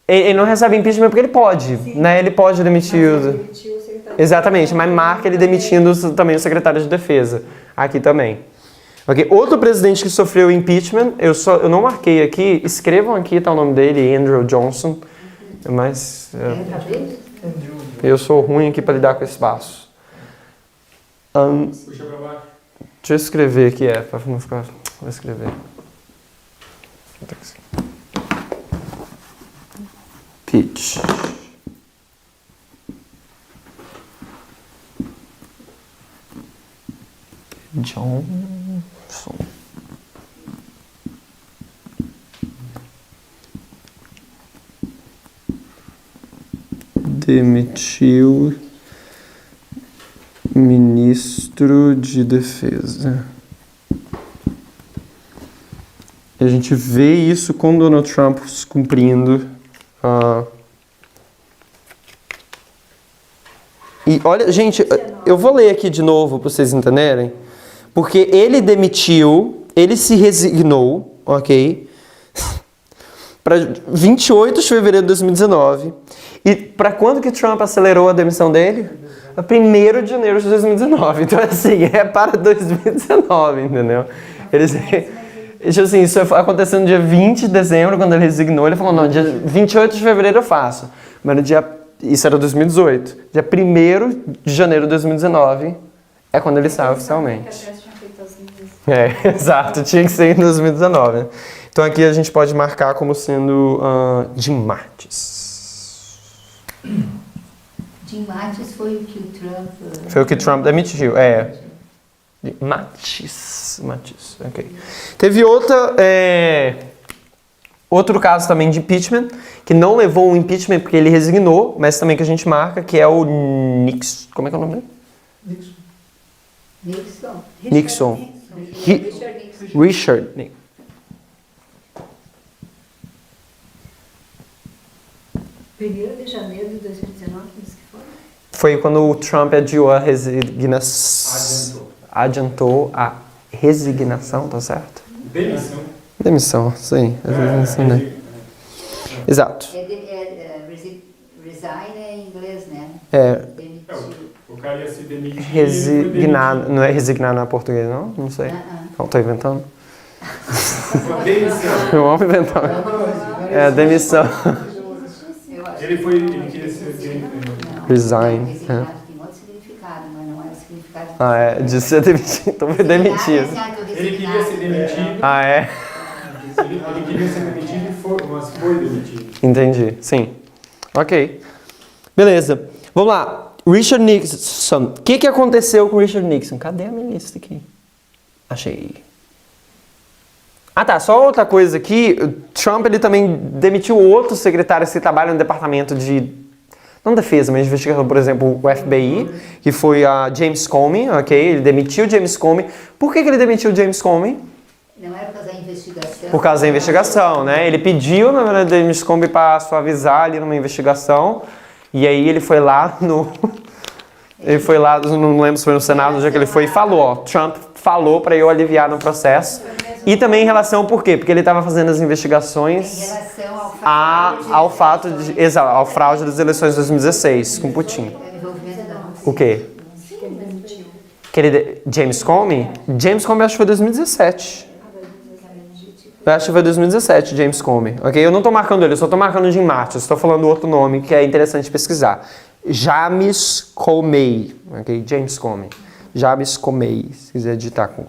Ele não recebe impeachment porque ele pode, né? Ele pode demitir Demitiu o secretário. Exatamente, mas marca ele demitindo também o secretário de defesa. Aqui também. Okay. Outro presidente que sofreu impeachment, eu não marquei aqui, escrevam aqui, tá o nome dele, Andrew Johnson, mas eu sou ruim aqui para lidar com espaço. Puxa pra baixo. Deixa eu escrever aqui, para não ficar... Vou escrever. Pitch. Johnson. Demitiu ministro de defesa. E a gente vê isso com Donald Trump cumprindo. E olha, gente, eu vou ler aqui de novo para vocês entenderem. Porque ele demitiu, ele se resignou, ok? Para 28 de fevereiro de 2019. E para quando que Trump acelerou a demissão dele? 1º de janeiro de 2019. Então, assim, é para 2019, entendeu? Assim, isso aconteceu no dia 20 de dezembro, quando ele resignou. Ele falou, não, dia 28 de fevereiro eu faço. Mas no dia... Isso era 2018. Dia 1º de janeiro de 2019 é quando ele sai oficialmente. Exato. Tinha que ser em 2019. Né? Então aqui a gente pode marcar como sendo Jim Mattis. Jim Mattis foi o que o Trump... Foi o que Trump demitiu, Mattis, ok. Teve outro caso também de impeachment, que não levou um impeachment porque ele resignou, mas também que a gente marca, que é o Nixon. Como é que é o nome dele? Nixon. Richard Nixon. 1º de janeiro de 2019, isso que foi? Foi quando o Trump adiou a resignação. Adiantou a resignação, tá certo? Demissão, sim. Né? Exato. Resign é em inglês, né? O cara ia se demitir. Resignar, não é resignar na português, não? Não sei. Não, tô inventando. Demissão. Eu amo inventar. Demissão. Ele queria ser Resign. Resignar tem outro significado, mas não é o significado. De ser demitido. Então foi demitido. Ele queria ser demitido. Ele queria ser demitido, mas foi demitido. Entendi, sim. Ok. Beleza. Vamos lá. Richard Nixon. O que aconteceu com Richard Nixon? Cadê a minha lista aqui? Achei. Tá. Só outra coisa aqui. Trump ele também demitiu outros secretários que trabalham no departamento de... Não defesa, mas investigação. Por exemplo, o FBI, que foi a James Comey, ok? Ele demitiu James Comey. Por que ele demitiu James Comey? Não era por causa da investigação. Por causa da investigação, né? Ele pediu, na verdade, James Comey para suavizar ali numa investigação. E aí ele foi lá no... Ele foi lá, não lembro se foi no Senado, já que ele foi e falou, Trump falou para eu aliviar no processo. E também em relação, por quê? Porque ele estava fazendo as investigações Em relação ao fraude das eleições de 2016, com Putin. O quê? James Comey? James Comey acho que foi 2017. Eu acho que foi 2017, James Comey. Ok? Eu não estou marcando ele, eu só estou marcando o Jim Martin. Estou falando outro nome que é interessante pesquisar. James Comey. Ok? James Comey. James Comey, se quiser digitar com.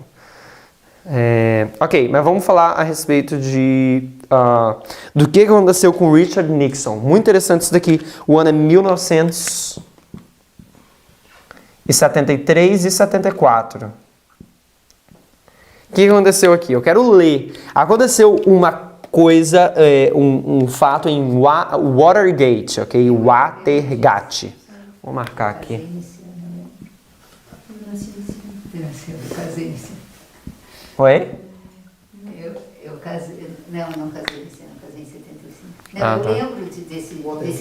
Ok, mas vamos falar a respeito do que aconteceu com Richard Nixon. Muito interessante isso daqui. O ano é 1973 e 74. O que aconteceu aqui? Eu quero ler. Aconteceu uma coisa, um fato em Watergate, ok? Watergate. Vou marcar aqui. Eu casei nesse ano. Oi? Eu casei. Não casei nesse ano, casei em 75. Não, Ah, eu tá. lembro desse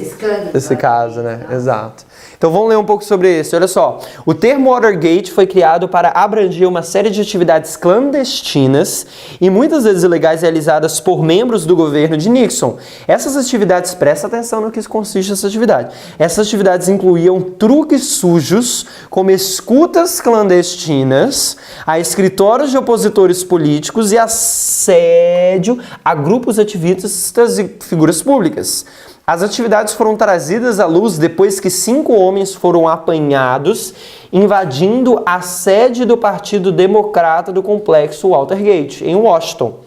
escândalo. Esse caso, né? Exato. Então vamos ler um pouco sobre isso. Olha só. O termo Watergate foi criado para abranger uma série de atividades clandestinas e muitas vezes ilegais realizadas por membros do governo de Nixon. Essas atividades, presta atenção no que consiste essa atividade. Essas atividades incluíam truques sujos, como escutas clandestinas, a escritórios de opositores políticos e assédio a grupos ativistas e figuras públicas. As atividades foram trazidas à luz depois que 5 homens foram apanhados invadindo a sede do Partido Democrata do complexo Watergate, em Washington,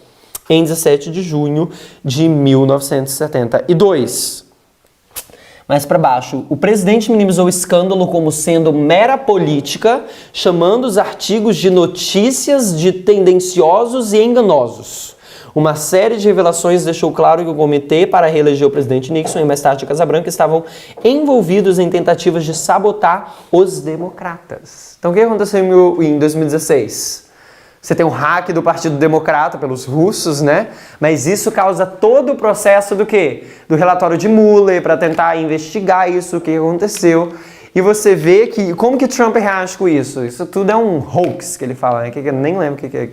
em 17 de junho de 1972. Mais para baixo, o presidente minimizou o escândalo como sendo mera política, chamando os artigos de notícias de tendenciosos e enganosos. Uma série de revelações deixou claro que o comitê para reeleger o presidente Nixon e mais tarde a Casa Branca estavam envolvidos em tentativas de sabotar os democratas. Então o que aconteceu em 2016? Você tem um hack do Partido Democrata pelos russos, né? Mas isso causa todo o processo do quê? Do relatório de Mueller para tentar investigar isso, o que aconteceu. E você vê que, como que Trump reage com isso? Isso tudo é um hoax, que ele fala, né? Que eu nem lembro o que é.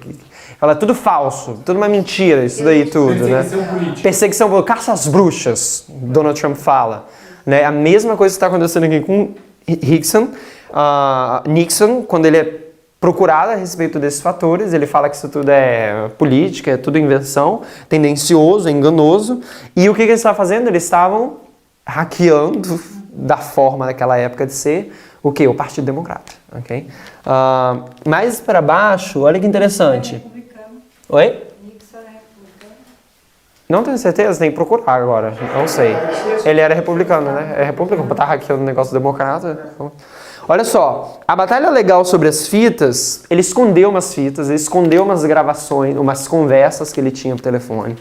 Fala tudo falso, tudo uma mentira, isso daí tudo, né? Perseguição política. Perseguição política, caça às bruxas, Donald Trump fala. Né? A mesma coisa que está acontecendo aqui com Nixon, quando ele é procurado a respeito desses fatores, ele fala que isso tudo é política, é tudo invenção, tendencioso, enganoso. E o que eles estavam fazendo? Eles estavam hackeando da forma daquela época de ser o quê? O Partido Democrata, ok? Mais para baixo, olha que interessante. Oi? Nixon é republicano? Não tenho certeza, tem que procurar agora, não sei. Ele era republicano, né? É republicano, pra estar hackeando o negócio democrata. Olha só, a batalha legal sobre as fitas, ele escondeu umas fitas, ele escondeu umas gravações, umas conversas que ele tinha por telefone.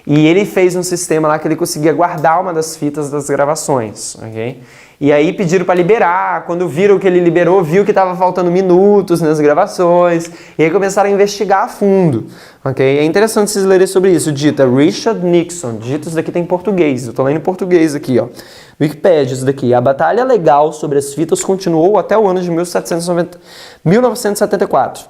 E ele fez um sistema lá que ele conseguia guardar uma das fitas das gravações, ok? E aí pediram para liberar, quando viram que ele liberou, viu que estava faltando minutos nas gravações, e aí começaram a investigar a fundo, ok? É interessante vocês lerem sobre isso, dita Richard Nixon, dito isso daqui tem em português, eu tô lendo em português aqui, ó. Wikipedia, isso daqui. A batalha legal sobre as fitas continuou até o ano de 1974.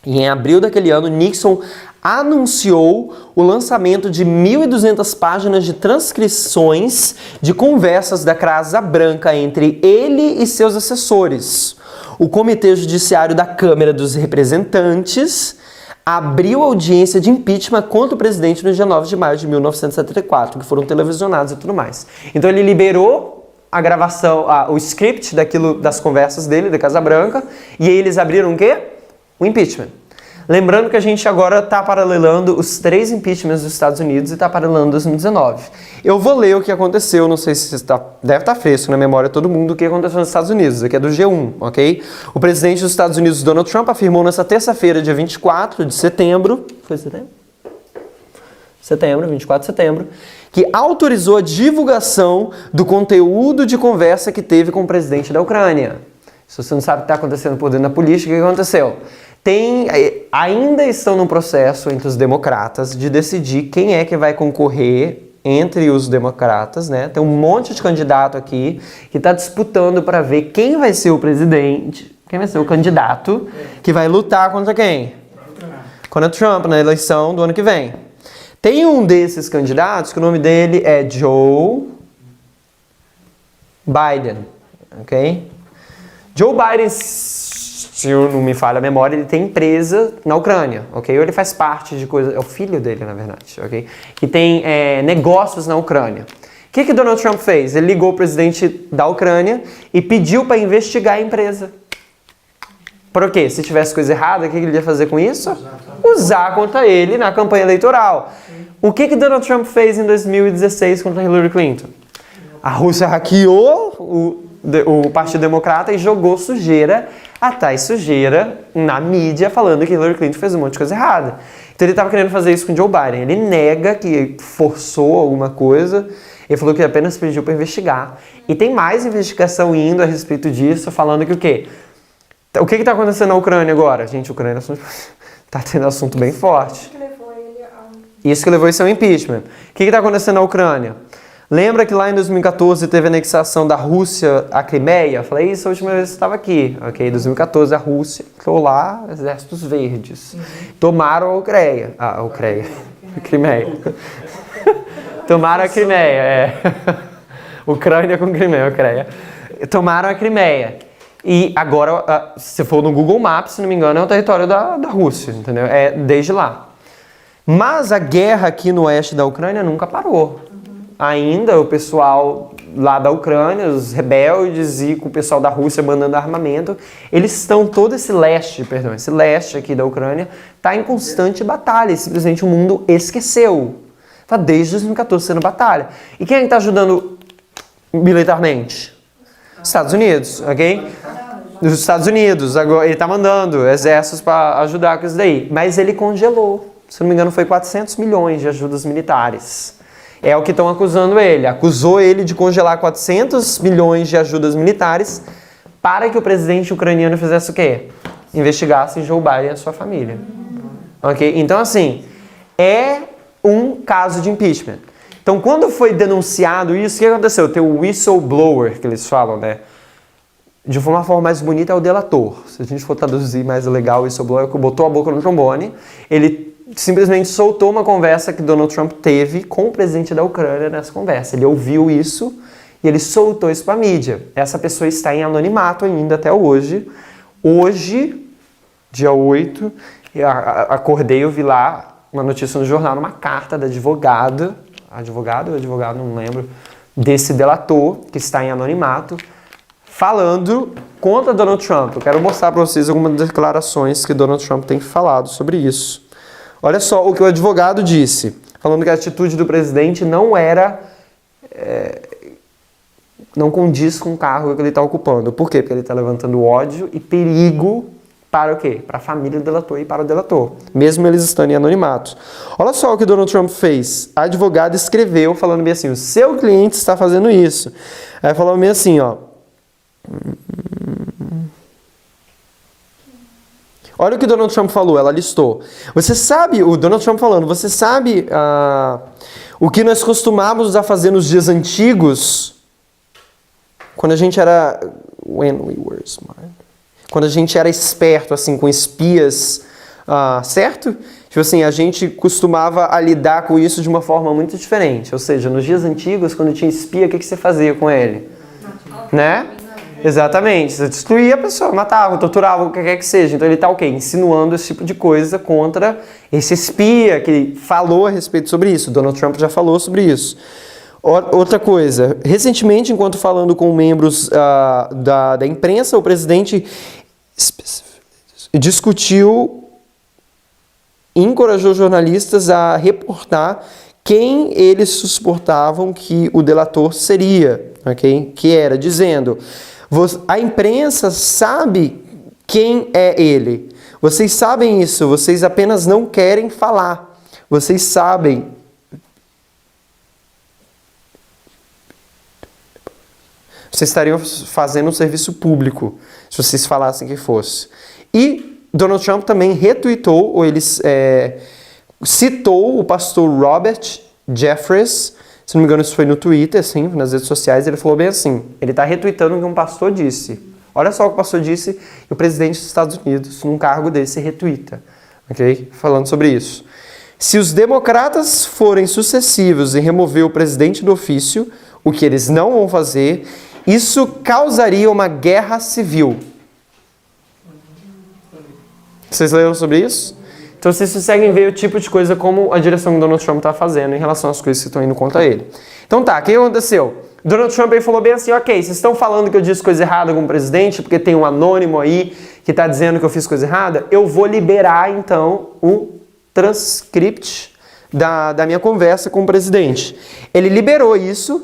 E em abril daquele ano, Nixon anunciou o lançamento de 1.200 páginas de transcrições de conversas da Casa Branca entre ele e seus assessores. O Comitê Judiciário da Câmara dos Representantes abriu audiência de impeachment contra o presidente no dia 9 de maio de 1974, que foram televisionados e tudo mais. Então ele liberou a gravação, o script das conversas dele, da Casa Branca, e aí eles abriram o quê? O impeachment. Lembrando que a gente agora está paralelando os 3 impeachments dos Estados Unidos e está paralelando 2019. Eu vou ler o que aconteceu, não sei se deve estar fresco na memória de todo mundo, o que aconteceu nos Estados Unidos, aqui é do G1, ok? O presidente dos Estados Unidos, Donald Trump, afirmou nessa terça-feira, dia 24 de setembro, foi setembro? 24 de setembro, que autorizou a divulgação do conteúdo de conversa que teve com o presidente da Ucrânia. Se você não sabe o que está acontecendo por dentro da política, o que aconteceu? Ainda estão no processo entre os democratas de decidir quem é que vai concorrer entre os democratas, né? Tem um monte de candidato aqui que está disputando para ver quem vai ser o presidente, quem vai ser o candidato que vai lutar contra quem? Contra Trump na eleição do ano que vem. Tem um desses candidatos que o nome dele é Joe Biden, ok? Joe Biden se não me falha a memória, ele tem empresa na Ucrânia, ok? Ou ele faz parte de coisa... É o filho dele, na verdade, ok? Que tem negócios na Ucrânia. O que Donald Trump fez? Ele ligou o presidente da Ucrânia e pediu para investigar a empresa. Por quê? Se tivesse coisa errada, o que ele ia fazer com isso? Usar contra ele na campanha eleitoral. O que Donald Trump fez em 2016 contra Hillary Clinton? A Rússia hackeou o Partido Democrata e jogou sujeira atrás sujeira na mídia falando que Hillary Clinton fez um monte de coisa errada. Então ele estava querendo fazer isso com Joe Biden. Ele nega que forçou alguma coisa. Ele falou que apenas pediu para investigar. E tem mais investigação indo a respeito disso, falando que o quê? O que está acontecendo na Ucrânia agora? Gente, a Ucrânia está tendo assunto bem forte. Isso que levou isso ao impeachment. O que está acontecendo na Ucrânia? Lembra que lá em 2014 teve a anexação da Rússia à Crimeia? Falei isso a última vez que você estava aqui. Ok, em 2014 a Rússia criou lá exércitos verdes. Tomaram a Ucrânia. Crimeia. Tomaram a Crimeia, Ucrânia com Crimeia, Ucrânia. Tomaram a Crimeia. E agora, se for no Google Maps, se não me engano, é o território da Rússia, entendeu? É desde lá. Mas a guerra aqui no oeste da Ucrânia nunca parou. Ainda o pessoal lá da Ucrânia, os rebeldes e com o pessoal da Rússia mandando armamento, eles estão, esse leste aqui da Ucrânia, está em constante batalha. E simplesmente o mundo esqueceu. Está desde 2014 sendo batalha. E quem está ajudando militarmente? Estados Unidos, ok? Os Estados Unidos, agora ele está mandando exércitos para ajudar com isso daí. Mas ele congelou. Se não me engano, foi 400 milhões de ajudas militares. É o que estão acusando ele. Acusou ele de congelar 400 milhões de ajudas militares para que o presidente ucraniano fizesse o quê? Investigasse Joe Biden e a sua família. Ok? Então, assim, é um caso de impeachment. Então, quando foi denunciado isso, o que aconteceu? Tem o whistleblower, que eles falam, né? De uma forma mais bonita, é o delator. Se a gente for traduzir mais legal, o whistleblower que botou a boca no trombone, ele simplesmente soltou uma conversa que Donald Trump teve com o presidente da Ucrânia nessa conversa. Ele ouviu isso e ele soltou isso para a mídia. Essa pessoa está em anonimato ainda até hoje. Hoje, dia 8, eu acordei, eu vi lá uma notícia no jornal, uma carta da advogado, não lembro, desse delator que está em anonimato, falando contra Donald Trump. Eu quero mostrar para vocês algumas declarações que Donald Trump tem falado sobre isso. Olha só o que o advogado disse, falando que a atitude do presidente não era... não condiz com o cargo que ele está ocupando. Por quê? Porque ele está levantando ódio e perigo para o quê? Para a família do delator e para o delator, mesmo eles estando em anonimato. Olha só o que Donald Trump fez. A advogada escreveu falando bem assim, o seu cliente está fazendo isso. Aí falou bem assim, ó. Olha o que Donald Trump falou, ela listou. Você sabe, o Donald Trump falando, você sabe o que nós costumávamos a fazer nos dias antigos, quando a gente era... When we were smart. Quando a gente era esperto, assim, com espias, certo? Tipo assim, a gente costumava a lidar com isso de uma forma muito diferente. Ou seja, nos dias antigos, quando tinha espia, o que você fazia com ele? Né? Exatamente. Você destruía a pessoa, matava, torturava, o que quer que seja. Então ele está o quê? Insinuando esse tipo de coisa contra esse espia que falou a respeito sobre isso. Donald Trump já falou sobre isso. Outra coisa, recentemente, enquanto falando com membros da imprensa, o presidente discutiu e encorajou jornalistas a reportar quem eles suportavam que o delator seria, ok? Que era, dizendo, a imprensa sabe quem é ele. Vocês sabem isso, vocês apenas não querem falar. Vocês sabem. Vocês estariam fazendo um serviço público se vocês falassem que fosse. E Donald Trump também retweetou, ou ele citou o pastor Robert Jeffress, se não me engano isso foi no Twitter, assim, nas redes sociais, ele falou bem assim, ele está retweetando o que um pastor disse. Olha só o que o pastor disse e o presidente dos Estados Unidos, num cargo desse, retweeta, ok? Falando sobre isso. Se os democratas forem sucessivos em remover o presidente do ofício, o que eles não vão fazer, isso causaria uma guerra civil. Vocês leram sobre isso? Então vocês conseguem ver o tipo de coisa como a direção que o Donald Trump está fazendo em relação às coisas que estão indo contra ele. Então tá, o que aconteceu? Donald Trump aí falou bem assim, ok, vocês estão falando que eu disse coisa errada com o presidente, porque tem um anônimo aí que está dizendo que eu fiz coisa errada, eu vou liberar então o transcript da minha conversa com o presidente. Ele liberou isso,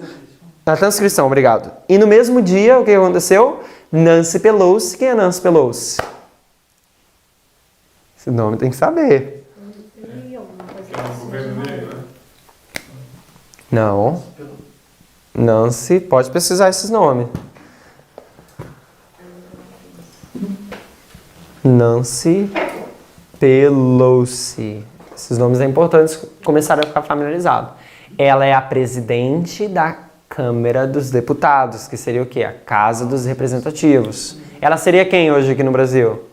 a transcrição, obrigado. E no mesmo dia, o que aconteceu? Nancy Pelosi, quem é Nancy Pelosi? Esse nome tem que saber. Não. Nancy, pode pesquisar esses nomes. Nancy Pelosi. Esses nomes é importantes começarem a ficar familiarizados. Ela é a presidente da Câmara dos Deputados, que seria o quê? A Casa dos Representativos. Ela seria quem hoje aqui no Brasil?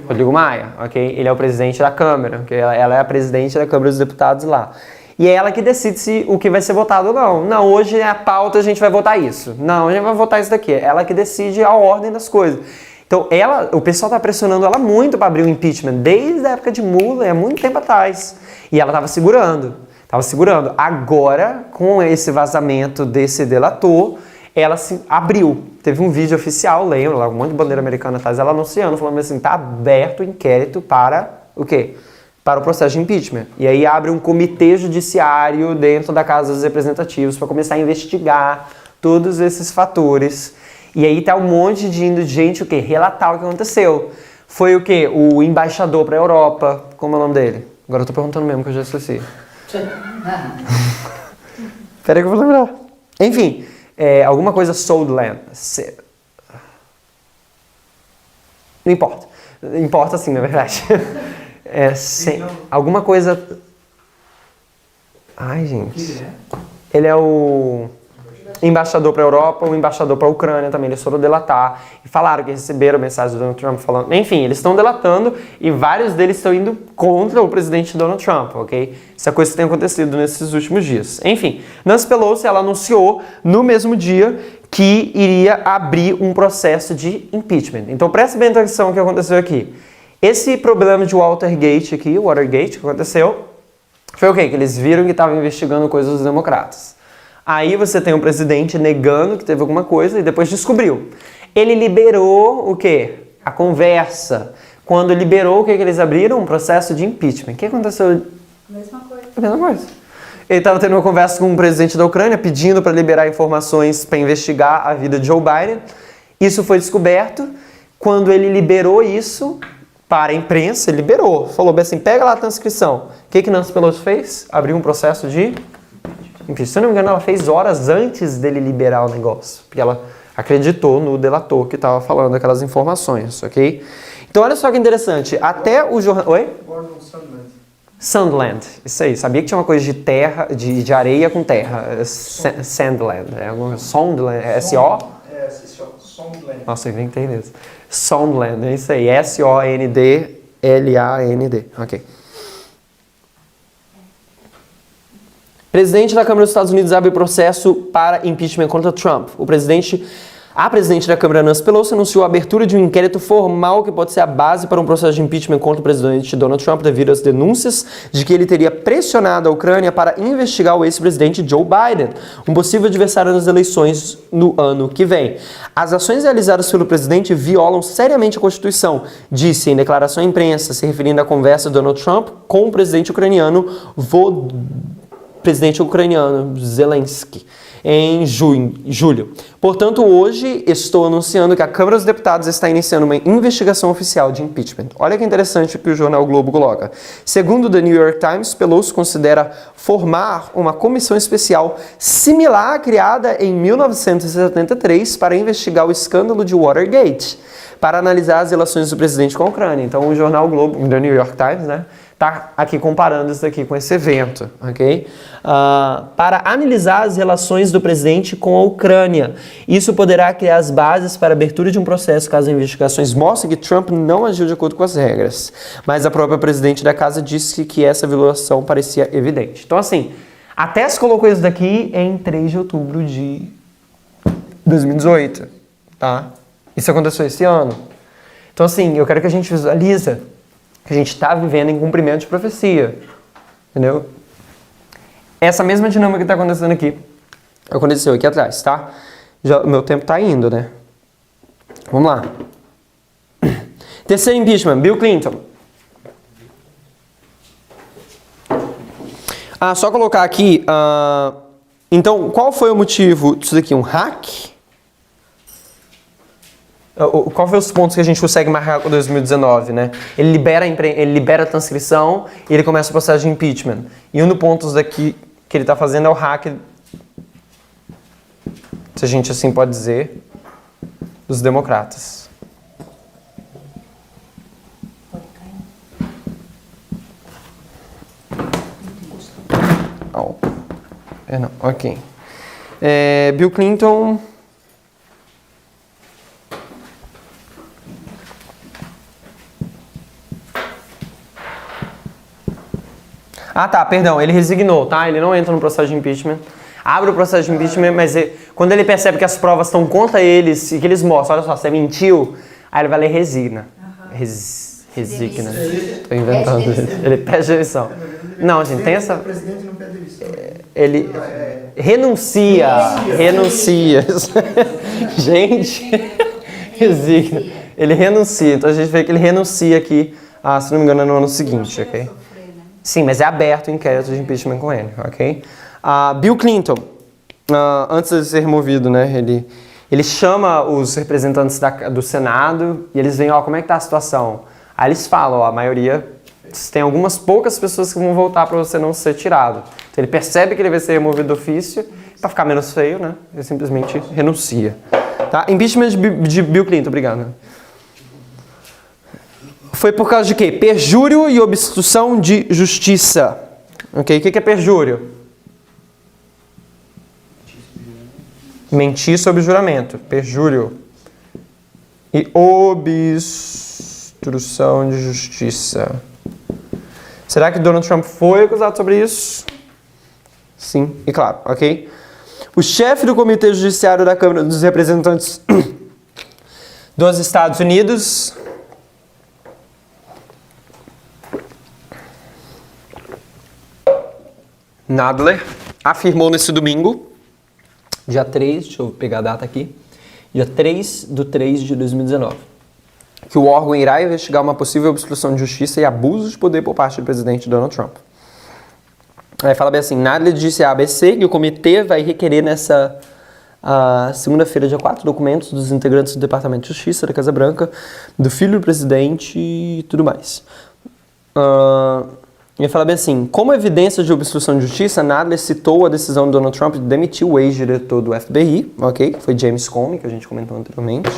Rodrigo Maia, ok? Ele é o presidente da Câmara, okay? Ela é a presidente da Câmara dos Deputados lá. E é ela que decide se o que vai ser votado ou não. Não, hoje é a pauta, a gente vai votar isso. Não, a gente vai votar isso daqui. Ela que decide a ordem das coisas. Então, o pessoal está pressionando ela muito para abrir o impeachment, desde a época de Mueller, há muito tempo atrás. E ela estava segurando. Agora, com esse vazamento desse delator, ela se abriu. Teve um vídeo oficial, lembra, lá um monte de bandeira americana atrás, ela anunciando, falando assim, está aberto o inquérito para o quê? Para o processo de impeachment. E aí abre um comitê judiciário dentro da Casa dos Representativos para começar a investigar todos esses fatores. E aí tá um monte de gente, o quê? Relatar o que aconteceu. Foi o quê? O embaixador para a Europa, como é o nome dele? Agora eu tô perguntando mesmo, que eu já esqueci. Peraí que eu vou lembrar. Enfim, alguma coisa Sondland. Não importa. Importa sim, na verdade. Alguma coisa... Ai, gente. Ele é o embaixador para a Europa, o embaixador para a Ucrânia também. Eles foram delatar e falaram que receberam mensagem do Donald Trump falando... Enfim, eles estão delatando e vários deles estão indo contra o presidente Donald Trump, ok? Isso é coisa que tem acontecido nesses últimos dias. Enfim, Nancy Pelosi, ela anunciou no mesmo dia que iria abrir um processo de impeachment. Então preste bem atenção no que aconteceu aqui. Esse problema de Watergate aqui, o Watergate que aconteceu, foi o quê? Que eles viram que estavam investigando coisas dos democratas. Aí você tem um presidente negando que teve alguma coisa e depois descobriu. Ele liberou o quê? A conversa. Quando liberou, o que eles abriram? Um processo de impeachment. O que aconteceu? Mesma coisa. A mesma coisa. Ele estava tendo uma conversa com o presidente da Ucrânia, pedindo para liberar informações para investigar a vida de Joe Biden. Isso foi descoberto. Quando ele liberou isso para a imprensa, ele liberou. Falou bem assim, pega lá a transcrição. O que Nancy Pelosi fez? Abriu um processo de impeachment. Se eu não me engano, ela fez horas antes dele liberar o negócio. Porque ela acreditou no delator que estava falando aquelas informações, ok? Então, olha só que interessante. Até o jornal... Oi? Sandland. Isso aí. Sabia que tinha uma coisa de terra, de areia com terra. Sandland. Sondland. S-O? Sondland. Nossa, eu inventei mesmo. Sondland. É isso aí. S-O-N-D-L-A-N-D. Ok. Presidente da Câmara dos Estados Unidos abre processo para impeachment contra Trump. A presidente da Câmara, Nancy Pelosi, anunciou a abertura de um inquérito formal que pode ser a base para um processo de impeachment contra o presidente Donald Trump devido às denúncias de que ele teria pressionado a Ucrânia para investigar o ex-presidente Joe Biden, um possível adversário nas eleições no ano que vem. As ações realizadas pelo presidente violam seriamente a Constituição, disse em declaração à imprensa, se referindo à conversa de Donald Trump com o presidente ucraniano Zelensky em julho. Portanto, hoje estou anunciando que a Câmara dos Deputados está iniciando uma investigação oficial de impeachment. Olha que interessante o que o jornal Globo coloca. Segundo o The New York Times, Pelosi considera formar uma comissão especial similar à criada em 1973 para investigar o escândalo de Watergate, para analisar as relações do presidente com a Ucrânia. Então, o jornal Globo, The New York Times, né? Está aqui comparando isso daqui com esse evento, ok? Para analisar as relações do presidente com a Ucrânia. Isso poderá criar as bases para a abertura de um processo caso as investigações mostrem que Trump não agiu de acordo com as regras. Mas a própria presidente da casa disse que essa violação parecia evidente. Então, assim, a Tess colocou isso daqui em 3 de outubro de 2018, tá? Isso aconteceu esse ano. Então, assim, eu quero que a gente visualiza que a gente está vivendo em cumprimento de profecia. Entendeu? Essa mesma dinâmica que está acontecendo aqui, aconteceu aqui atrás, tá? Já, meu tempo está indo, né? Vamos lá. Terceiro impeachment, Bill Clinton. Só colocar aqui, então, qual foi o motivo disso daqui? Um hack? Qual foi os pontos que a gente consegue marcar com 2019, né? Ele libera a transcrição e ele começa o processo de impeachment. E um dos pontos daqui que ele está fazendo é o hack, se a gente assim pode dizer, dos democratas. Não, ok. Bill Clinton... tá, perdão, ele resignou, tá? Ele não entra no processo de impeachment. Abre o processo de impeachment, mas quando ele percebe que as provas estão contra eles e que eles mostram, olha só, você mentiu, aí ele vai lá e resigna. Resigna. Tô inventando isso. Ele pede demissão. Não, gente, tem essa... O presidente não pede demissão. Ele renuncia. Gente, resigna. Ele renuncia. Então a gente vê que ele renuncia aqui, se não me engano, no ano seguinte, ok? Sim, mas é aberto o inquérito de impeachment com ele, ok? Bill Clinton, antes de ser removido, né, ele chama os representantes do Senado e eles veem, como é que tá a situação? Aí eles falam, a maioria, tem algumas poucas pessoas que vão votar para você não ser tirado. Então ele percebe que ele vai ser removido do ofício, para ficar menos feio, né, ele simplesmente renuncia. Tá? Impeachment de Bill Clinton, obrigado. Foi por causa de quê? Perjúrio e obstrução de justiça. Ok? O que é perjúrio? Mentir sobre juramento. Perjúrio. E obstrução de justiça. Será que Donald Trump foi acusado sobre isso? Sim, e claro, ok? O chefe do Comitê Judiciário da Câmara dos Representantes dos Estados Unidos... Nadler afirmou nesse domingo, dia 3, deixa eu pegar a data aqui, dia 3/3/2019, que o órgão irá investigar uma possível obstrução de justiça e abuso de poder por parte do presidente Donald Trump. Aí fala bem assim, Nadler disse à ABC que o comitê vai requerer nessa segunda-feira, dia 4, documentos dos integrantes do Departamento de Justiça da Casa Branca, do filho do presidente e tudo mais. Ele fala bem assim, como evidência de obstrução de justiça, Nadler citou a decisão de Donald Trump de demitir o ex-diretor do FBI, ok? Foi James Comey, que a gente comentou anteriormente,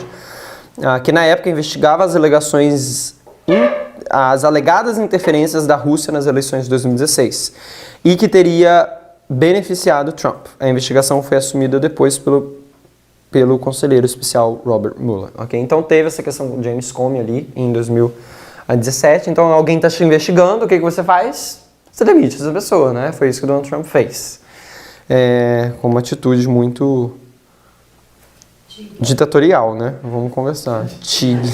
que na época investigava as alegadas interferências da Rússia nas eleições de 2016 e que teria beneficiado Trump. A investigação foi assumida depois pelo conselheiro especial Robert Mueller, ok? Então teve essa questão com James Comey ali em 2017, então alguém está te investigando, o que você faz? Você demite essa pessoa, né? Foi isso que o Donald Trump fez. Com uma atitude muito ditatorial, né? Vamos conversar. Tigre.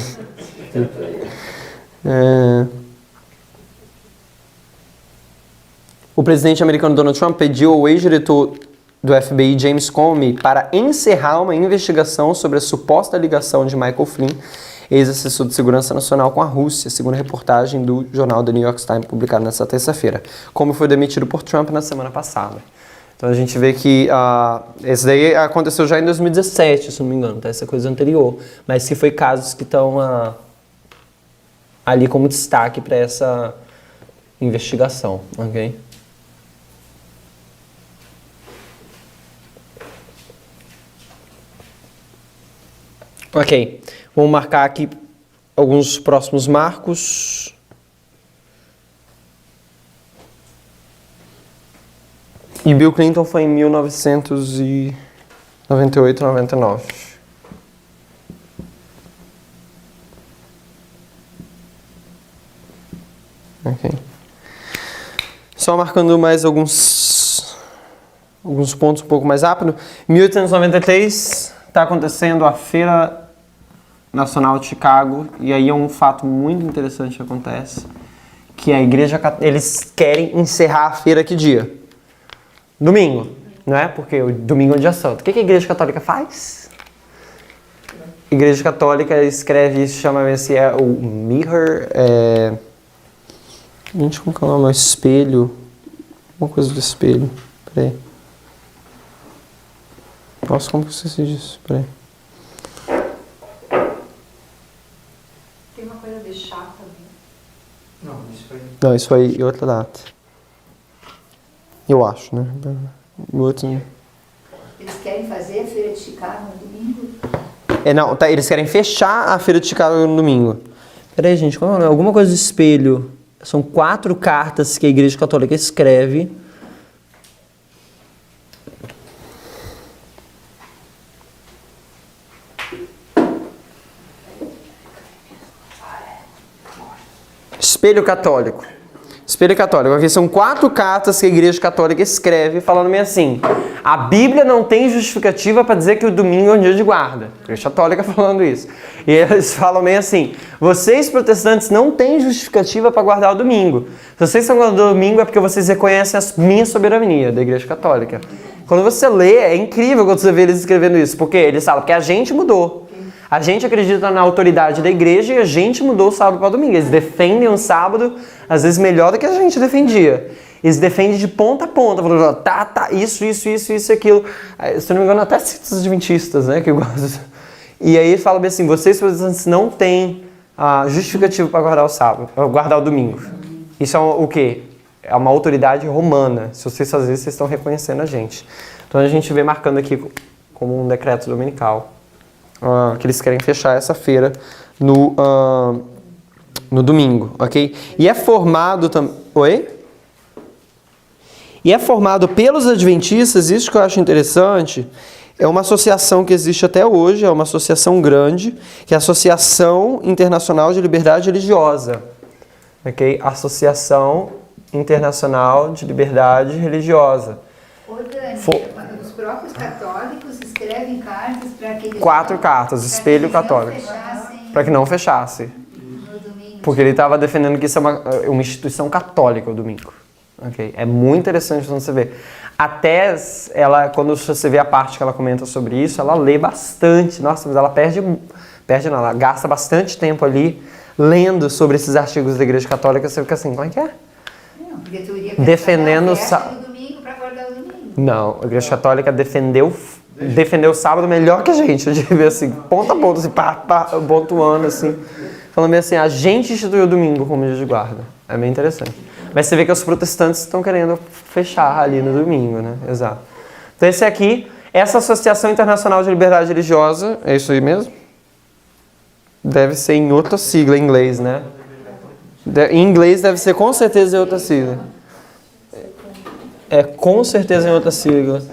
O presidente americano Donald Trump pediu ao ex-diretor do FBI, James Comey, para encerrar uma investigação sobre a suposta ligação de Michael Flynn, ex-assessor de segurança nacional, com a Rússia, segundo a reportagem do jornal The New York Times, publicada nesta terça-feira. Comey foi demitido por Trump na semana passada. Então a gente vê que esse daí aconteceu já em 2017, se não me engano, tá? Essa coisa anterior. Mas que foi casos que estão ali como destaque para essa investigação, ok? Ok, vamos marcar aqui alguns próximos marcos. E Bill Clinton foi em 1998, 99. Ok. Só marcando mais alguns pontos um pouco mais rápido. 1893 está acontecendo a Feira Nacional de Chicago, e aí é um fato muito interessante que acontece, que a igreja, eles querem encerrar a feira que dia? Domingo, não é? Porque o domingo é um dia santo. O que a igreja católica faz? A igreja católica escreve isso, chama esse o mirror, gente, como que é o nome? O espelho, uma coisa do espelho, peraí. Nossa, como que eu esqueci disso? Peraí. Tem uma coisa de chá também. Não, Não, isso aí é outra data. Eu acho, né? Outro... Eles querem fazer a feira de Chicago no domingo? Não, tá, eles querem fechar a feira de Chicago no domingo. Peraí, gente, como é o nome? Alguma coisa do espelho. São 4 cartas que a igreja católica escreve. Espelho católico. Espelho católico. Aqui são 4 cartas que a igreja católica escreve falando meio assim: a Bíblia não tem justificativa para dizer que o domingo é um dia de guarda. A igreja católica falando isso. E eles falam meio assim: vocês protestantes não têm justificativa para guardar o domingo. Se vocês estão guardando o domingo é porque vocês reconhecem a minha soberania, da igreja católica. Quando você lê, é incrível quando você vê eles escrevendo isso. Porque eles falam que a gente mudou. A gente acredita na autoridade da igreja e a gente mudou o sábado para o domingo. Eles defendem o sábado, às vezes melhor do que a gente defendia. Eles defendem de ponta a ponta, falando, isso, aquilo. Se não me engano, até citam os adventistas, né, que gostam. E aí fala bem assim, vocês protestantes não têm justificativo para guardar o sábado, guardar o domingo. Isso é o quê? É uma autoridade romana. Se vocês fazerem isso, vocês estão reconhecendo a gente. Então a gente vê marcando aqui como um decreto dominical. Que eles querem fechar essa feira no domingo, ok? E é formado também... Oi? E é formado pelos adventistas, isso que eu acho interessante, é uma associação que existe até hoje, é uma associação grande, que é a Associação Internacional de Liberdade Religiosa, ok? Associação Internacional de Liberdade Religiosa. Ô, Dani, os próprios católicos escrevem cartas para que eles 4 cartas, espelho católico. Para que não fechasse. No domingo. Porque ele estava defendendo que isso é uma instituição católica, o domingo. Okay? É muito interessante quando você vê. Até ela, quando você vê a parte que ela comenta sobre isso, ela lê bastante. Nossa, mas ela ela gasta bastante tempo ali lendo sobre esses artigos da Igreja Católica. Você fica assim, como é que é? Não, porque tu iria Defendendo no domingo para guardar o domingo. Não, a Igreja Católica defendeu o sábado melhor que a gente. Eu diria assim, ponto a ponto, assim, pontuando assim. Falando bem assim, a gente instituiu o domingo como dia de guarda. É bem interessante. Mas você vê que os protestantes estão querendo fechar ali no domingo, né? Exato. Então esse aqui, essa Associação Internacional de Liberdade Religiosa, é isso aí mesmo? Deve ser em outra sigla em inglês, né? Em inglês deve ser com certeza em outra sigla. É com certeza em outra sigla.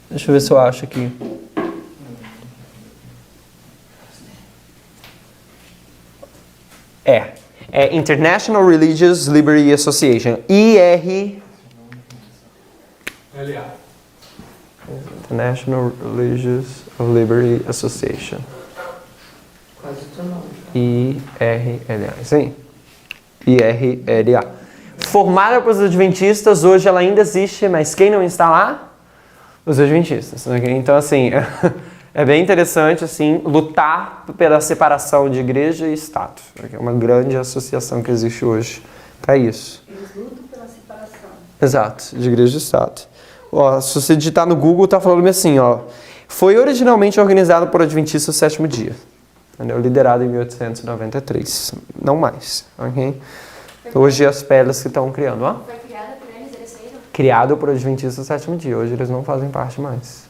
Deixa eu ver se eu acho aqui. É International Religious Liberty Association. International Religious Liberty Association. IRLA. Isso aí. IRLA. Formada por os adventistas, hoje ela ainda existe, mas quem não está lá? Os adventistas. Okay? Então, assim, é bem interessante assim, lutar pela separação de igreja e Estado. É uma grande associação que existe hoje para isso. Eles lutam pela separação. Exato, de igreja e Estado. Ó, se você digitar no Google, tá falando assim, ó. Foi originalmente organizado por adventistas do 7º dia. Entendeu? Liderado em 1893. Não mais. Okay? Hoje as peles que estão criando. Ó. Foi criada por eles, eles saíram? Criado por adventistas do 7º dia. Hoje eles não fazem parte mais.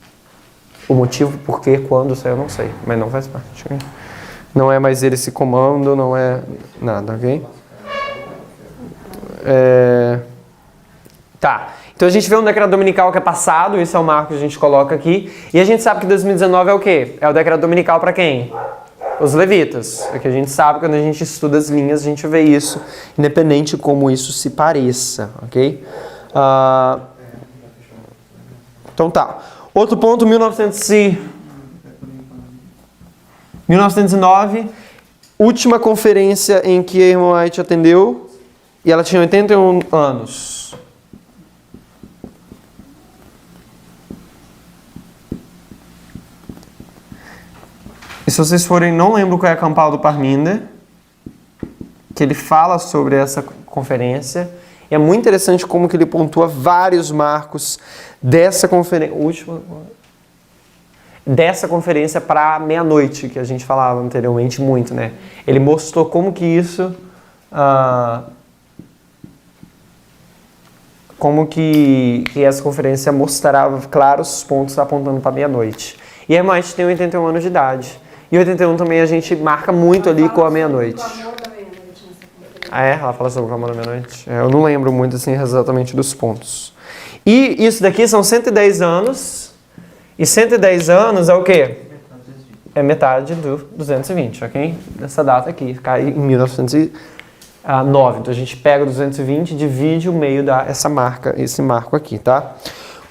O motivo, por quê, quando, isso eu não sei. Mas não faz parte. Okay? Não é mais eles se comandam, não é nada, ok? Tá. Então a gente vê um decreto dominical que é passado, isso é o marco que a gente coloca aqui. E a gente sabe que 2019 é o quê? É o decreto dominical para quem? Os levitas. É que a gente sabe, quando a gente estuda as linhas, a gente vê isso, independente de como isso se pareça, ok? Então tá. Outro ponto, 1900 1909, última conferência em que a irmã White atendeu, e ela tinha 81 anos. E se vocês forem, não lembro qual é a campal do Parminder, que ele fala sobre essa conferência. E é muito interessante como que ele pontua vários marcos dessa conferência para meia-noite, que a gente falava anteriormente muito, né? Ele mostrou como que isso, como que essa conferência mostrava claros pontos apontando para meia-noite. E a White tem 81 anos de idade. E 81 também a gente marca muito ali com a meia-noite. Ah, é? Ela fala sobre o clamor da meia-noite? Eu não lembro muito assim exatamente dos pontos. E isso daqui são 110 anos. E 110 anos é o quê? É metade do 220, ok? Nessa data aqui, cai em 1909. Então a gente pega o 220 e divide o meio esse marco aqui, tá?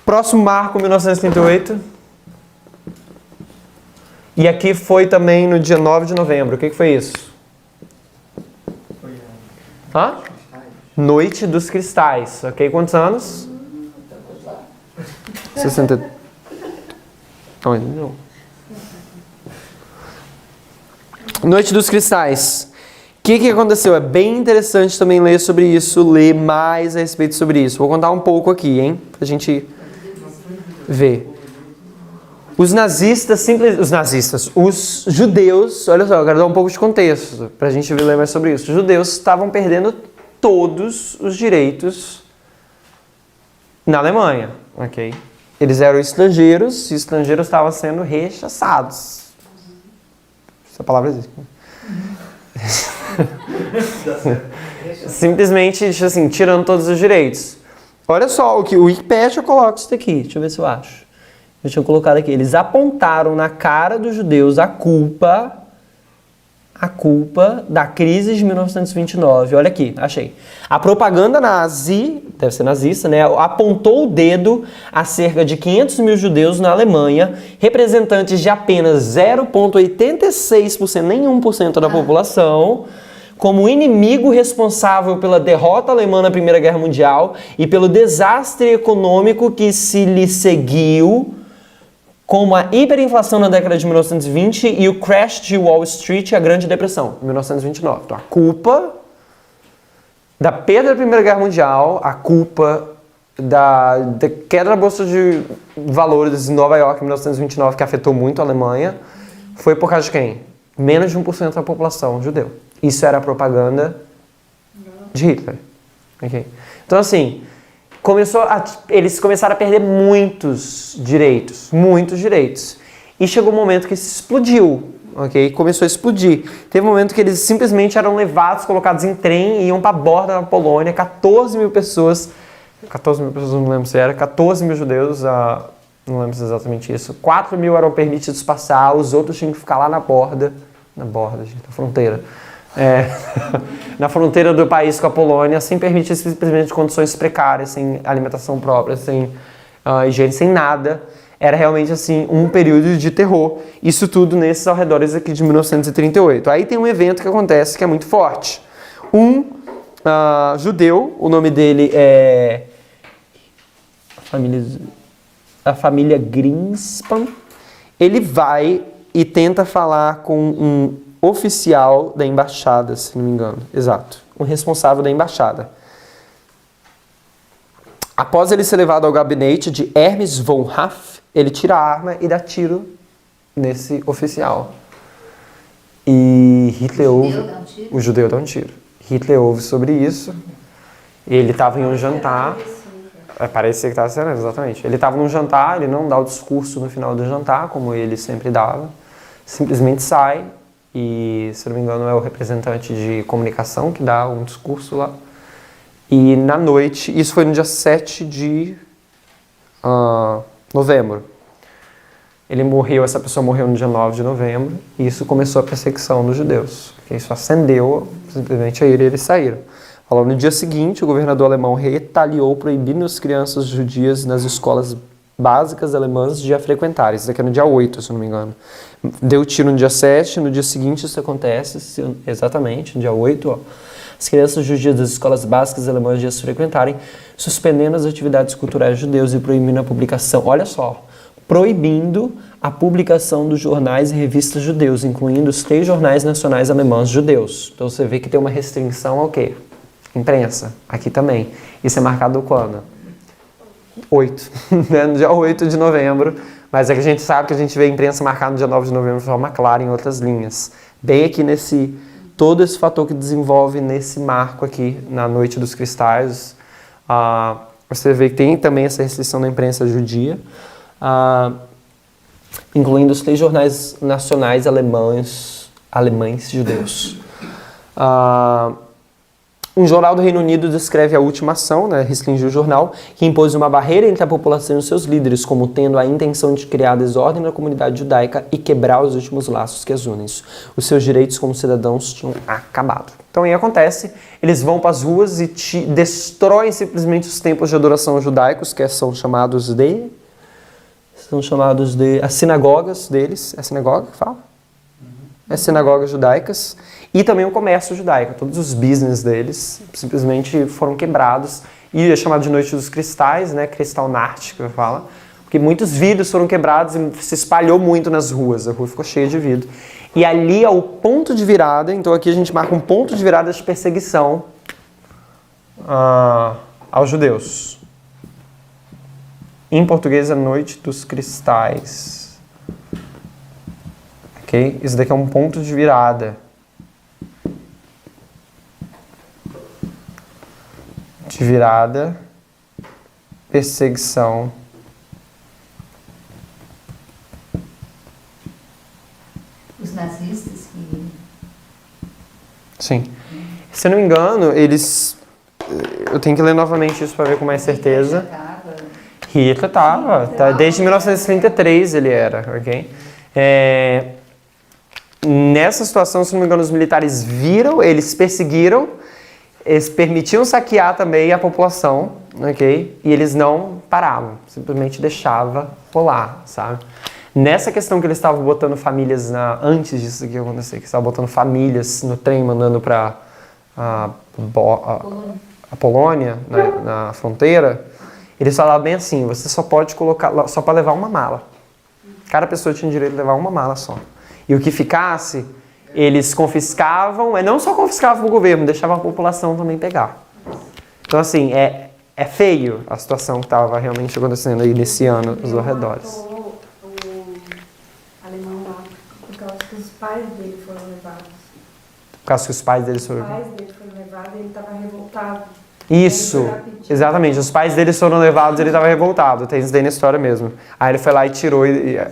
Próximo marco, 1938. E aqui foi também no dia 9 de novembro. O que foi isso? Noite dos Cristais. Ok? Quantos anos? 60. Não. Noite dos Cristais. O que aconteceu? É bem interessante também ler sobre isso, ler mais a respeito sobre isso. Vou contar um pouco aqui, hein? Pra gente ver. Os judeus, olha só, eu quero dar um pouco de contexto pra gente ler mais sobre isso. Os judeus estavam perdendo todos os direitos na Alemanha, ok? Eles eram estrangeiros e estrangeiros estavam sendo rechaçados. Essa palavra existe. Simplesmente, assim, tirando todos os direitos. Olha só, o que o Wikipedia coloca isso daqui. Deixa eu ver se eu acho. Eu tinha colocado aqui. Eles apontaram na cara dos judeus a culpa da crise de 1929. Olha aqui, achei. A propaganda nazi, deve ser nazista, né? Apontou o dedo a cerca de 500 mil judeus na Alemanha, representantes de apenas 0,86%, nem 1% da população, como inimigo responsável pela derrota alemã na Primeira Guerra Mundial e pelo desastre econômico que se lhe seguiu, como a hiperinflação na década de 1920 e o crash de Wall Street e a Grande Depressão, em 1929. Então, a culpa da perda da Primeira Guerra Mundial, a culpa da queda da Bolsa de Valores em Nova York em 1929, que afetou muito a Alemanha, foi por causa de quem? Menos de 1% da população judeu. Isso era a propaganda de Hitler. Okay? Então, assim, eles começaram a perder muitos direitos. E chegou um momento que isso explodiu, ok? Começou a explodir. Teve um momento que eles simplesmente eram levados, colocados em trem e iam para a borda da Polônia. 14 mil pessoas, não lembro se era, 14 mil judeus, não lembro se é exatamente isso. 4 mil eram permitidos passar, os outros tinham que ficar lá na borda, na fronteira. Na fronteira do país com a Polônia, sem permitir simplesmente condições precárias, sem alimentação própria, sem higiene, sem nada. Era realmente assim um período de terror. Isso tudo nesses arredores aqui de 1938. Aí tem um evento que acontece que é muito forte. Um judeu, o nome dele é a família Greenspan. Ele vai e tenta falar com um oficial da embaixada, se não me engano. Exato. Um responsável da embaixada. Após ele ser levado ao gabinete de Hermes von Raff, ele tira a arma e dá tiro nesse oficial. E Hitler ouve... O judeu dá um tiro. Hitler ouve sobre isso. Ele estava em um jantar. Parecia que estava sendo, exatamente. Ele estava num jantar, ele não dá o discurso no final do jantar, como ele sempre dava. Simplesmente sai. E, se não me engano, é o representante de comunicação que dá um discurso lá. E na noite, isso foi no dia 7 de novembro. Essa pessoa morreu no dia 9 de novembro, e isso começou a perseguição dos judeus. Isso acendeu simplesmente a ira e eles saíram. Falou, no dia seguinte, o governador alemão retaliou proibindo as crianças judias nas escolas básicas alemãs de a frequentar. Isso daqui é no dia 8, se não me engano. Deu tiro no dia 7, no dia seguinte isso acontece, exatamente, no dia 8, ó. As crianças judias das escolas básicas alemãs de as frequentarem, suspendendo as atividades culturais judeus e proibindo a publicação. Olha só, proibindo a publicação dos jornais e revistas judeus, incluindo os 3 jornais nacionais alemães judeus. Então você vê que tem uma restrição ao quê? Imprensa. Aqui também. Isso é marcado quando? 8. Né? No dia 8 de novembro. Mas é que a gente sabe que a gente vê a imprensa marcada no dia 9 de novembro de forma clara em outras linhas. Bem aqui nesse... Todo esse fator que desenvolve nesse marco aqui, na Noite dos Cristais. Você vê que tem também essa restrição da imprensa judia. Incluindo os 3 jornais nacionais alemães judeus. Um jornal do Reino Unido descreve a última ação, né, restringiu o jornal, que impôs uma barreira entre a população e os seus líderes, como tendo a intenção de criar desordem na comunidade judaica e quebrar os últimos laços que as unem. Os seus direitos como cidadãos tinham acabado. Então aí acontece, eles vão para as ruas e destroem simplesmente os templos de adoração judaicos, que são chamados de as sinagogas deles. É a sinagoga que fala? As sinagogas judaicas. E também o comércio judaico. Todos os business deles simplesmente foram quebrados. E é chamado de Noite dos Cristais, né? Kristallnacht, que eu falo. Porque muitos vidros foram quebrados e se espalhou muito nas ruas. A rua ficou cheia de vidro. E ali é o ponto de virada. Então aqui a gente marca um ponto de virada de perseguição aos judeus. Em português é Noite dos Cristais. Ok? Isso daqui é um ponto de virada. De virada, perseguição. Os nazistas que... Sim. Se eu não me engano, eles... Eu tenho que ler novamente isso para ver com mais certeza. Hitler estava. Desde 1933 ele era, ok? Nessa situação, se não me engano, os militares viram, eles perseguiram, eles permitiam saquear também a população, ok? E eles não paravam, simplesmente deixava rolar, sabe? Nessa questão que eles estavam botando famílias antes disso aqui acontecer, que eles estavam botando famílias no trem, mandando para a Polônia, na fronteira, eles falavam bem assim, você só pode levar uma mala. Cada pessoa tinha direito de levar uma mala só. E o que ficasse, eles confiscavam, não só confiscavam o governo, deixavam a população também pegar. Então, assim, é feio a situação que estava realmente acontecendo aí nesse ano, nos arredores. O alemão lá, por causa que os pais dele foram levados. Por causa que os pais dele foram levados e ele estava revoltado. Isso, exatamente. Os pais deles foram levados e ele estava revoltado. Tem isso daí na história mesmo. Aí ele foi lá e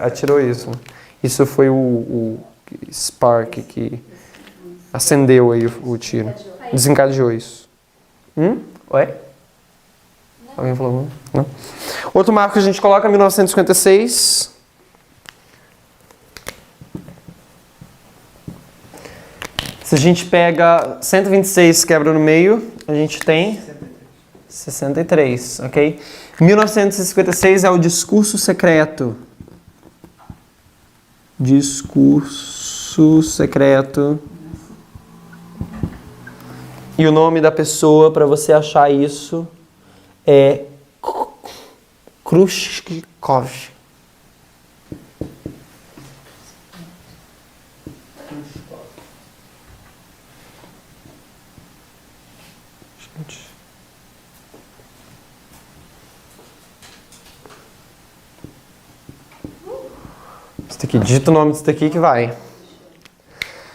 atirou isso. Isso foi o spark que acendeu aí o tiro. Desencadeou isso. Oi? Alguém falou? Não. Outro marco que a gente coloca é 1956. Se a gente pega 126, quebra no meio, a gente tem 63, ok? 1956 é o discurso secreto. Discurso secreto. E o nome da pessoa, para você achar isso, é Khrushchev. Digita o nome disso daqui que vai.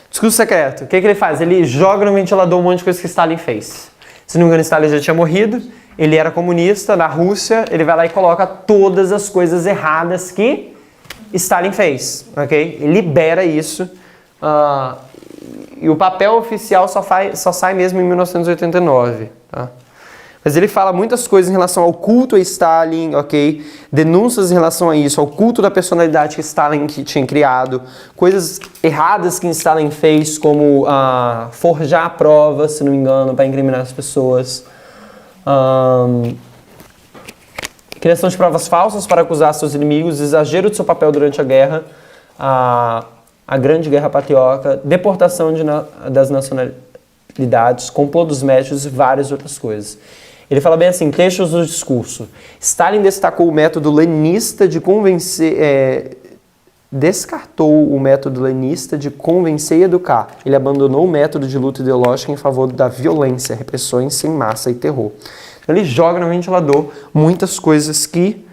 Discurso secreto. O que ele faz? Ele joga no ventilador um monte de coisa que Stalin fez. Se não me engano, Stalin já tinha morrido. Ele era comunista na Rússia. Ele vai lá e coloca todas as coisas erradas que Stalin fez. Ok? Ele libera isso. E o papel oficial só sai mesmo em 1989. Tá? Mas ele fala muitas coisas em relação ao culto a Stalin, ok? Denúncias em relação a isso, ao culto da personalidade que Stalin tinha criado, coisas erradas que Stalin fez, como forjar provas, se não me engano, para incriminar as pessoas. O Criação de provas falsas para acusar seus inimigos, exagero de seu papel durante a guerra, a Grande Guerra Patriótica, deportação das nacionalidades, complô dos médicos e várias outras coisas. Ele fala bem assim, trechos do discurso. Stalin destacou o método leninista de convencer... descartou o método leninista de convencer e educar. Ele abandonou o método de luta ideológica em favor da violência, repressões sem massa e terror. Então, ele joga no ventilador muitas coisas que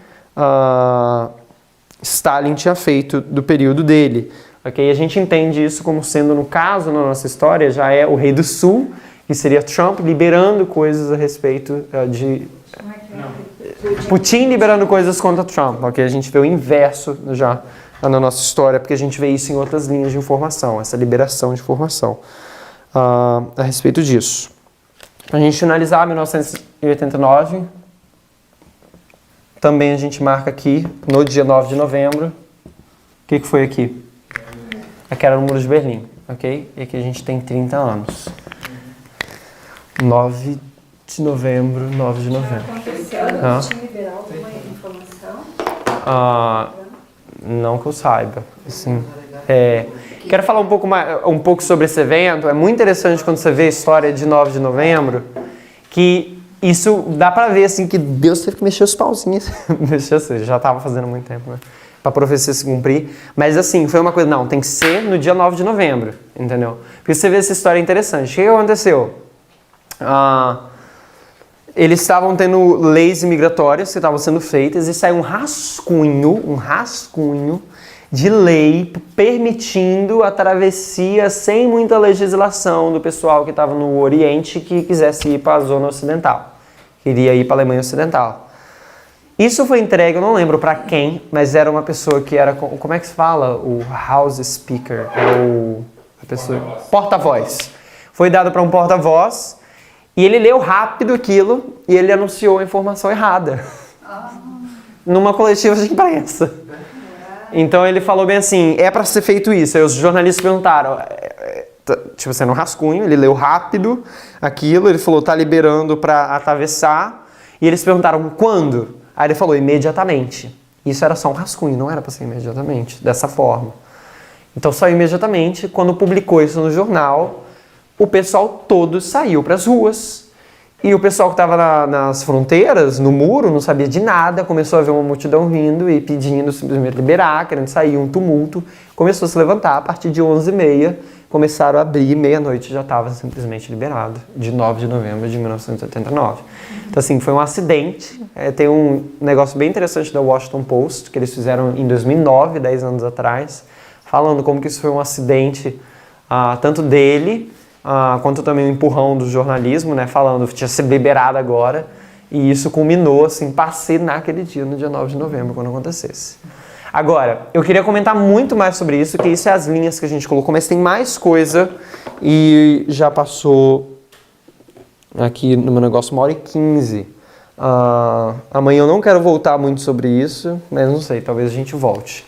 Stalin tinha feito do período dele. Okay? A gente entende isso como sendo, no caso, na nossa história, já é o rei do sul, que seria Trump, liberando coisas a respeito de... Putin liberando coisas contra Trump. Okay? A gente vê o inverso já na nossa história, porque a gente vê isso em outras linhas de informação, essa liberação de informação a respeito disso. Para a gente finalizar, 1989, também a gente marca aqui, no dia 9 de novembro, o que foi aqui? Aqui era o Muro de Berlim, ok? E aqui a gente tem 30 anos. 9 de novembro. Aconteceu, tinha liberal alguma informação? Não que eu saiba, assim. Quero falar um pouco sobre esse evento. É muito interessante quando você vê a história de 9 de novembro, que isso dá pra ver, assim, que Deus teve que mexer os pauzinhos. Já estava fazendo muito tempo, né? Pra profecia se cumprir. Mas, assim, foi uma coisa, não, tem que ser no dia 9 de novembro, entendeu? Porque você vê essa história interessante. O que aconteceu? Eles estavam tendo leis migratórias que estavam sendo feitas e saiu um rascunho de lei permitindo a travessia sem muita legislação do pessoal que estava no Oriente que quisesse ir para a zona ocidental. Queria ir para a Alemanha Ocidental. Isso foi entregue, eu não lembro para quem, mas era uma pessoa que era, como é que se fala? O House Speaker, porta-voz. Foi dado para um porta-voz. E ele leu rápido aquilo e ele anunciou a informação errada. Numa coletiva de imprensa. Então ele falou bem assim, é para ser feito isso. Aí os jornalistas perguntaram, tipo assim, no rascunho, ele leu rápido aquilo, ele falou, tá liberando para atravessar. E eles perguntaram, quando? Aí ele falou, imediatamente. Isso era só um rascunho, não era para ser imediatamente, dessa forma. Então só imediatamente, quando publicou isso no jornal, o pessoal todo saiu para as ruas. E o pessoal que estava nas fronteiras, no muro, não sabia de nada, começou a ver uma multidão vindo e pedindo simplesmente liberar, querendo sair, um tumulto. Começou a se levantar, a partir de 11h30, começaram a abrir, meia-noite já estava simplesmente liberado, de 9 de novembro de 1989. Então, assim, foi um acidente. Tem um negócio bem interessante da Washington Post, que eles fizeram em 2009, 10 anos atrás, falando como que isso foi um acidente, tanto dele, quanto também o empurrão do jornalismo, né, falando que tinha sido liberado agora, e isso culminou, assim, passei naquele dia, no dia 9 de novembro, quando acontecesse. Agora, eu queria comentar muito mais sobre isso, que isso é as linhas que a gente colocou, mas tem mais coisa, e já passou aqui no meu negócio 1h15. Amanhã eu não quero voltar muito sobre isso, mas não sei, talvez a gente volte.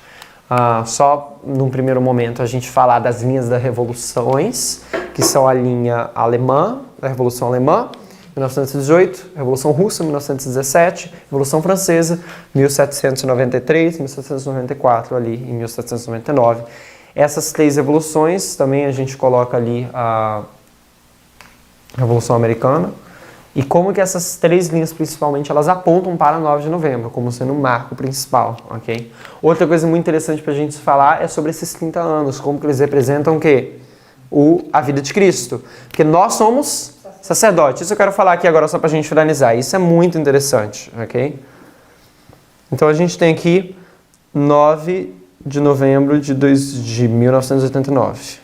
Só num primeiro momento a gente falar das linhas das revoluções, que são a linha alemã, da Revolução Alemã, 1918, Revolução Russa, 1917, Revolução Francesa, 1793, 1794, ali em 1799. Essas 3 revoluções, também a gente coloca ali a Revolução Americana, e como que essas 3 linhas, principalmente, elas apontam para 9 de novembro, como sendo o marco principal, ok? Outra coisa muito interessante para a gente falar é sobre esses 30 anos, como que eles representam o quê? A vida de Cristo. Porque nós somos sacerdotes. Isso eu quero falar aqui agora só para a gente finalizar. Isso é muito interessante, ok? Então a gente tem aqui 9 de novembro de 1989.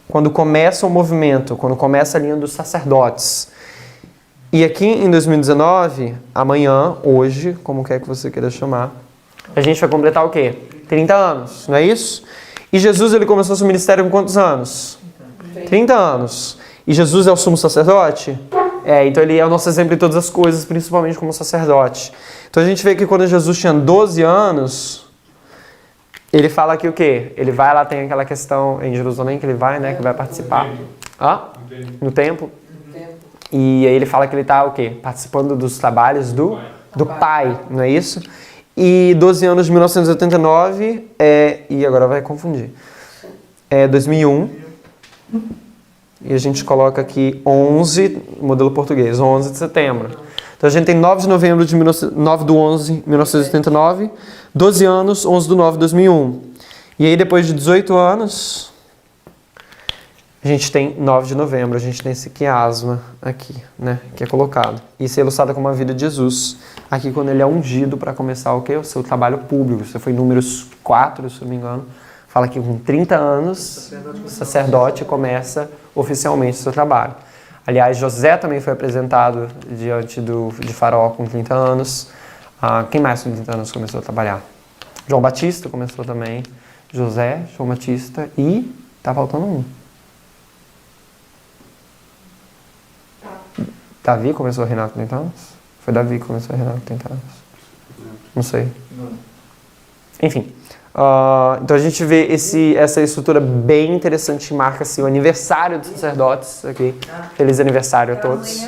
Quando começa o movimento, quando começa a linha dos sacerdotes. E aqui em 2019, amanhã, hoje, como quer que você queira chamar, a gente vai completar o quê? 30 anos, não é isso? E Jesus, ele começou seu ministério com quantos anos? 30 anos. E Jesus é o sumo sacerdote? Então ele é o nosso exemplo em todas as coisas, principalmente como sacerdote. Então a gente vê que quando Jesus tinha 12 anos, ele fala aqui o quê? Ele vai lá, tem aquela questão em Jerusalém que ele vai, né? Que vai participar. No templo. E aí ele fala que ele está o quê? Participando dos trabalhos do do pai, não é isso? E 12 anos de 1989 e agora vai confundir. É 2001. E a gente coloca aqui 11, modelo português, 11 de setembro. Então a gente tem 9 de novembro de 9 do 11 de 1989, 12 anos, 11 do 9 de 2001. E aí depois de 18 anos, a gente tem 9 de novembro, a gente tem esse quiasma aqui, né, que é colocado. Isso é ilustrado como a vida de Jesus, aqui quando ele é ungido para começar o quê? O seu trabalho público. Isso foi em Números 4, se não me engano. Fala que com 30 anos, o sacerdote começa oficialmente o seu trabalho. Aliás, José também foi apresentado diante de Faraó com 30 anos. Quem mais com 30 anos começou a trabalhar? João Batista começou também. José, João Batista e tá faltando um. Davi começou a reinar com 30 anos? Foi Davi que começou a reinar com 30 anos? Não sei. Enfim. Então a gente vê essa estrutura bem interessante que marca assim, o aniversário dos sacerdotes. Okay? Feliz aniversário a todos.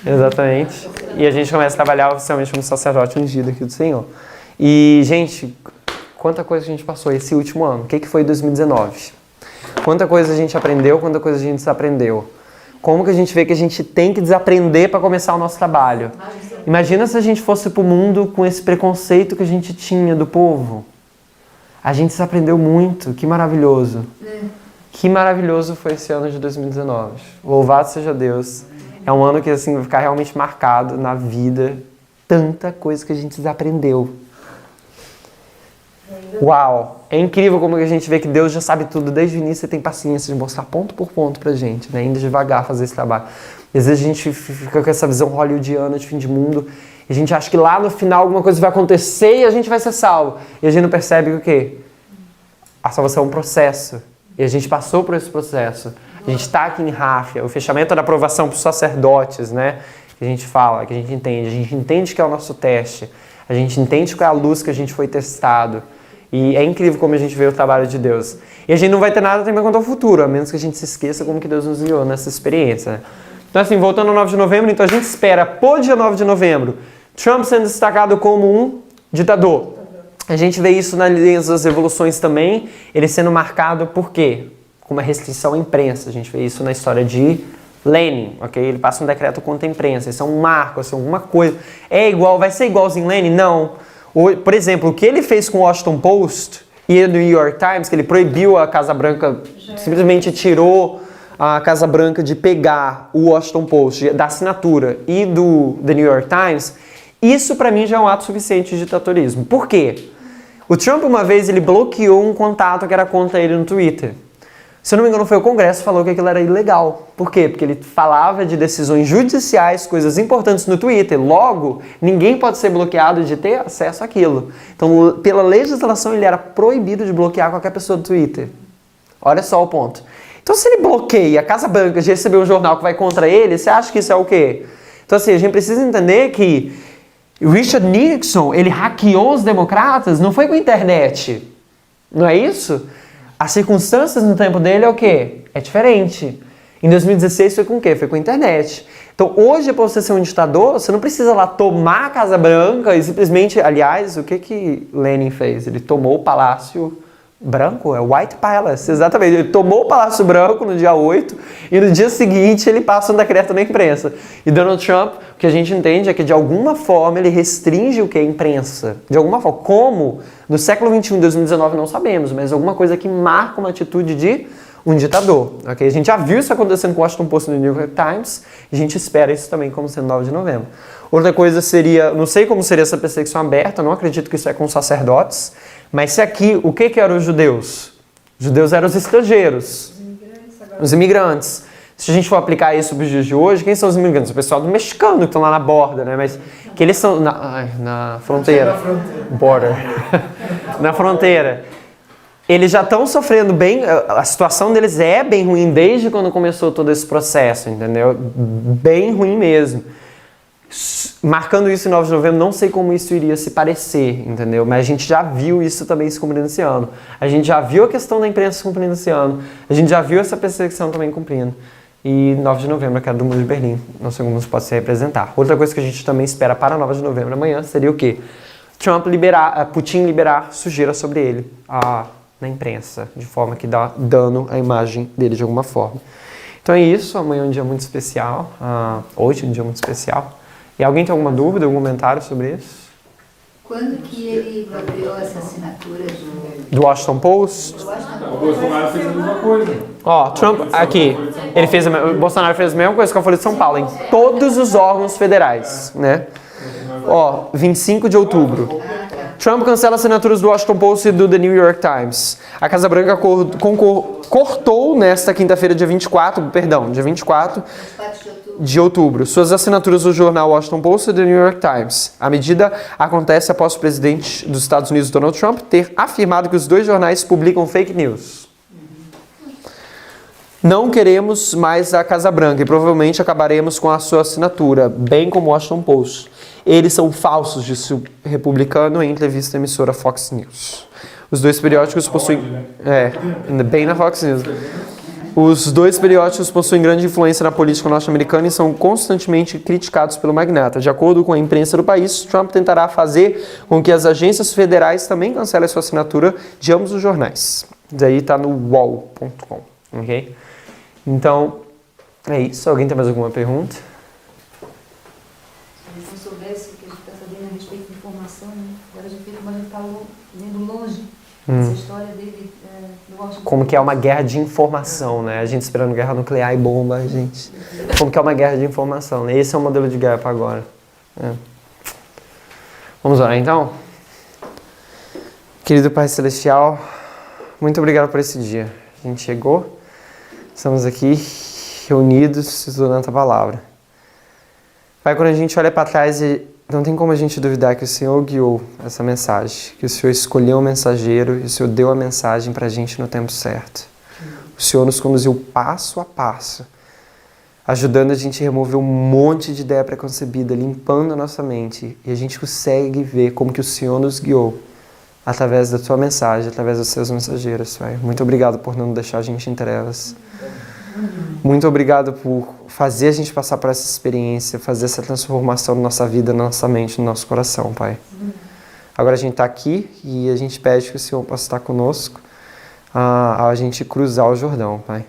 Exatamente. E a gente começa a trabalhar oficialmente como sacerdote ungido aqui do Senhor. E, gente, quanta coisa a gente passou esse último ano. O que foi 2019? Quanta coisa a gente aprendeu, quanta coisa a gente desaprendeu. Como que a gente vê que a gente tem que desaprender para começar o nosso trabalho? Imagina se a gente fosse para o mundo com esse preconceito que a gente tinha do povo. A gente desaprendeu muito. Que maravilhoso. Que maravilhoso foi esse ano de 2019. Louvado seja Deus. É um ano que assim, vai ficar realmente marcado na vida. Tanta coisa que a gente desaprendeu. Uau! É incrível como a gente vê que Deus já sabe tudo desde o início e tem paciência de mostrar ponto por ponto pra gente, né? Indo devagar fazer esse trabalho. Às vezes a gente fica com essa visão hollywoodiana de fim de mundo e a gente acha que lá no final alguma coisa vai acontecer e a gente vai ser salvo. E a gente não percebe que o quê? A salvação é um processo. E a gente passou por esse processo. A gente está aqui em Ráfia, o fechamento da aprovação para os sacerdotes, né? Que a gente fala, que a gente entende que é o nosso teste. A gente entende qual é a luz que a gente foi testado. E é incrível como a gente vê o trabalho de Deus. E a gente não vai ter nada também quanto ao futuro, a menos que a gente se esqueça como que Deus nos guiou nessa experiência. Né? Então assim, voltando ao 9 de novembro, então a gente espera, por dia 9 de novembro, Trump sendo destacado como um ditador. A gente vê isso nas linhas das revoluções também, ele sendo marcado por quê? Com uma restrição à imprensa. A gente vê isso na história de Lenin, ok? Ele passa um decreto contra a imprensa, isso é um marco, assim, alguma coisa. Vai ser igualzinho Lenin? Não. Por exemplo, o que ele fez com o Washington Post e o New York Times, que ele proibiu a Casa Branca, simplesmente tirou a Casa Branca de pegar o Washington Post, da assinatura e do The New York Times, isso para mim já é um ato suficiente de ditatorialismo. Por quê? O Trump uma vez ele bloqueou um contato que era contra ele no Twitter. Se eu não me engano, foi o Congresso que falou que aquilo era ilegal. Por quê? Porque ele falava de decisões judiciais, coisas importantes no Twitter. Logo, ninguém pode ser bloqueado de ter acesso àquilo. Então, pela legislação, ele era proibido de bloquear qualquer pessoa do Twitter. Olha só o ponto. Então, se ele bloqueia a Casa Branca de receber um jornal que vai contra ele, você acha que isso é o quê? Então, assim, a gente precisa entender que Richard Nixon, ele hackeou os democratas, não foi com a internet. Não é isso? As circunstâncias no tempo dele é o quê? É diferente. Em 2016 foi com o quê? Foi com a internet. Então hoje, para você ser um ditador, você não precisa lá tomar a Casa Branca e simplesmente... Aliás, o que Lenin fez? Ele tomou o Palácio Branco, é o White Palace, exatamente. Ele tomou o Palácio Branco no dia 8 e no dia seguinte ele passa um decreto na imprensa. E Donald Trump, o que a gente entende é que de alguma forma ele restringe o que? A imprensa. De alguma forma. Como? No século XXI, 2019, não sabemos, mas alguma coisa que marca uma atitude de um ditador. Okay? A gente já viu isso acontecendo com o Washington Post e no New York Times e a gente espera isso também como sendo 9 de novembro. Outra coisa seria, não sei como seria essa perseguição aberta, não acredito que isso é com sacerdotes, mas se aqui, o que eram os judeus? Os judeus eram os estrangeiros, os imigrantes. Se a gente for aplicar isso para os dias de hoje, quem são os imigrantes? O pessoal do mexicano que estão lá na borda, né? Mas que eles são na fronteira. Border. Na fronteira. Eles já estão sofrendo bem, a situação deles é bem ruim desde quando começou todo esse processo, entendeu? Bem ruim mesmo. Marcando isso em 9 de novembro, não sei como isso iria se parecer, entendeu? Mas a gente já viu isso também se cumprindo esse ano. A gente já viu a questão da imprensa se cumprindo esse ano. A gente já viu essa perseguição também cumprindo. E 9 de novembro, a queda do Muro de Berlim. Não sei como isso pode se representar. Outra coisa que a gente também espera para 9 de novembro amanhã seria o quê? Putin liberar sujeira sobre ele na imprensa, de forma que dá dano à imagem dele de alguma forma. Então é isso, amanhã é um dia muito especial, hoje é um dia muito especial. E alguém tem alguma dúvida, algum comentário sobre isso? Quando que ele bloqueou essa assinatura do Do Washington Post? O Bolsonaro fez a mesma coisa. Ó, Trump, aqui, o Bolsonaro fez a mesma coisa que a Folha de São Paulo, em todos os órgãos federais, né? Ó, 25 de outubro. Trump cancela assinaturas do Washington Post e do The New York Times. A Casa Branca cortou nesta quinta-feira, dia 24 de outubro, suas assinaturas do jornal Washington Post e The New York Times. A medida acontece após o presidente dos Estados Unidos, Donald Trump, ter afirmado que os dois jornais publicam fake news. Não queremos mais a Casa Branca e provavelmente acabaremos com a sua assinatura, bem como o Washington Post. Eles são falsos, disse o republicano em entrevista à emissora Fox News. Os dois periódicos possuem... bem na Fox News. Os dois periódicos possuem grande influência na política norte-americana e são constantemente criticados pelo magnata. De acordo com a imprensa do país, Trump tentará fazer com que as agências federais também cancelem sua assinatura de ambos os jornais. Daí está no wall.com, ok? Então, é isso. Alguém tem mais alguma pergunta? Se a gente não soubesse o que a gente está sabendo a respeito de informação, né? Agora a gente vê como a gente está vendo longe essa história dele do Washington. Como que é uma guerra de informação, né? A gente esperando guerra nuclear e bomba, gente. Como que é uma guerra de informação, né? Esse é o modelo de guerra para agora. Vamos orar então? Querido Pai Celestial, muito obrigado por esse dia. A gente chegou, estamos aqui reunidos estudando a tua palavra. Pai, quando a gente olha para trás, não tem como a gente duvidar que o Senhor guiou essa mensagem, que o Senhor escolheu o mensageiro e o Senhor deu a mensagem para a gente no tempo certo. O Senhor nos conduziu passo a passo, ajudando a gente a remover um monte de ideia preconcebida, limpando a nossa mente. E a gente consegue ver como que o Senhor nos guiou através da tua mensagem, através dos seus mensageiros, Pai. Muito obrigado por não deixar a gente em trevas. Muito obrigado por fazer a gente passar por essa experiência, fazer essa transformação na nossa vida, na nossa mente, no nosso coração, Pai. Agora a gente está aqui e a gente pede que o Senhor possa estar conosco a gente cruzar o Jordão, Pai.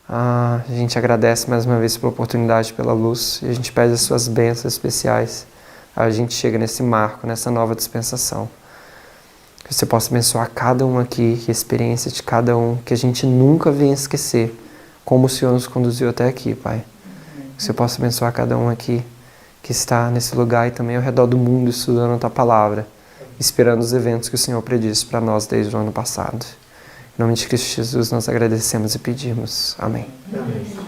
A gente agradece mais uma vez pela oportunidade, pela luz, e a gente pede as suas bênçãos especiais. A gente chega nesse marco, nessa nova dispensação. Que você possa abençoar cada um aqui, que a experiência de cada um, que a gente nunca venha esquecer como o Senhor nos conduziu até aqui, Pai. Que você possa abençoar cada um aqui que está nesse lugar e também ao redor do mundo estudando a tua palavra, esperando os eventos que o Senhor predisse para nós desde o ano passado. Em nome de Cristo Jesus, nós agradecemos e pedimos. Amém. Amém.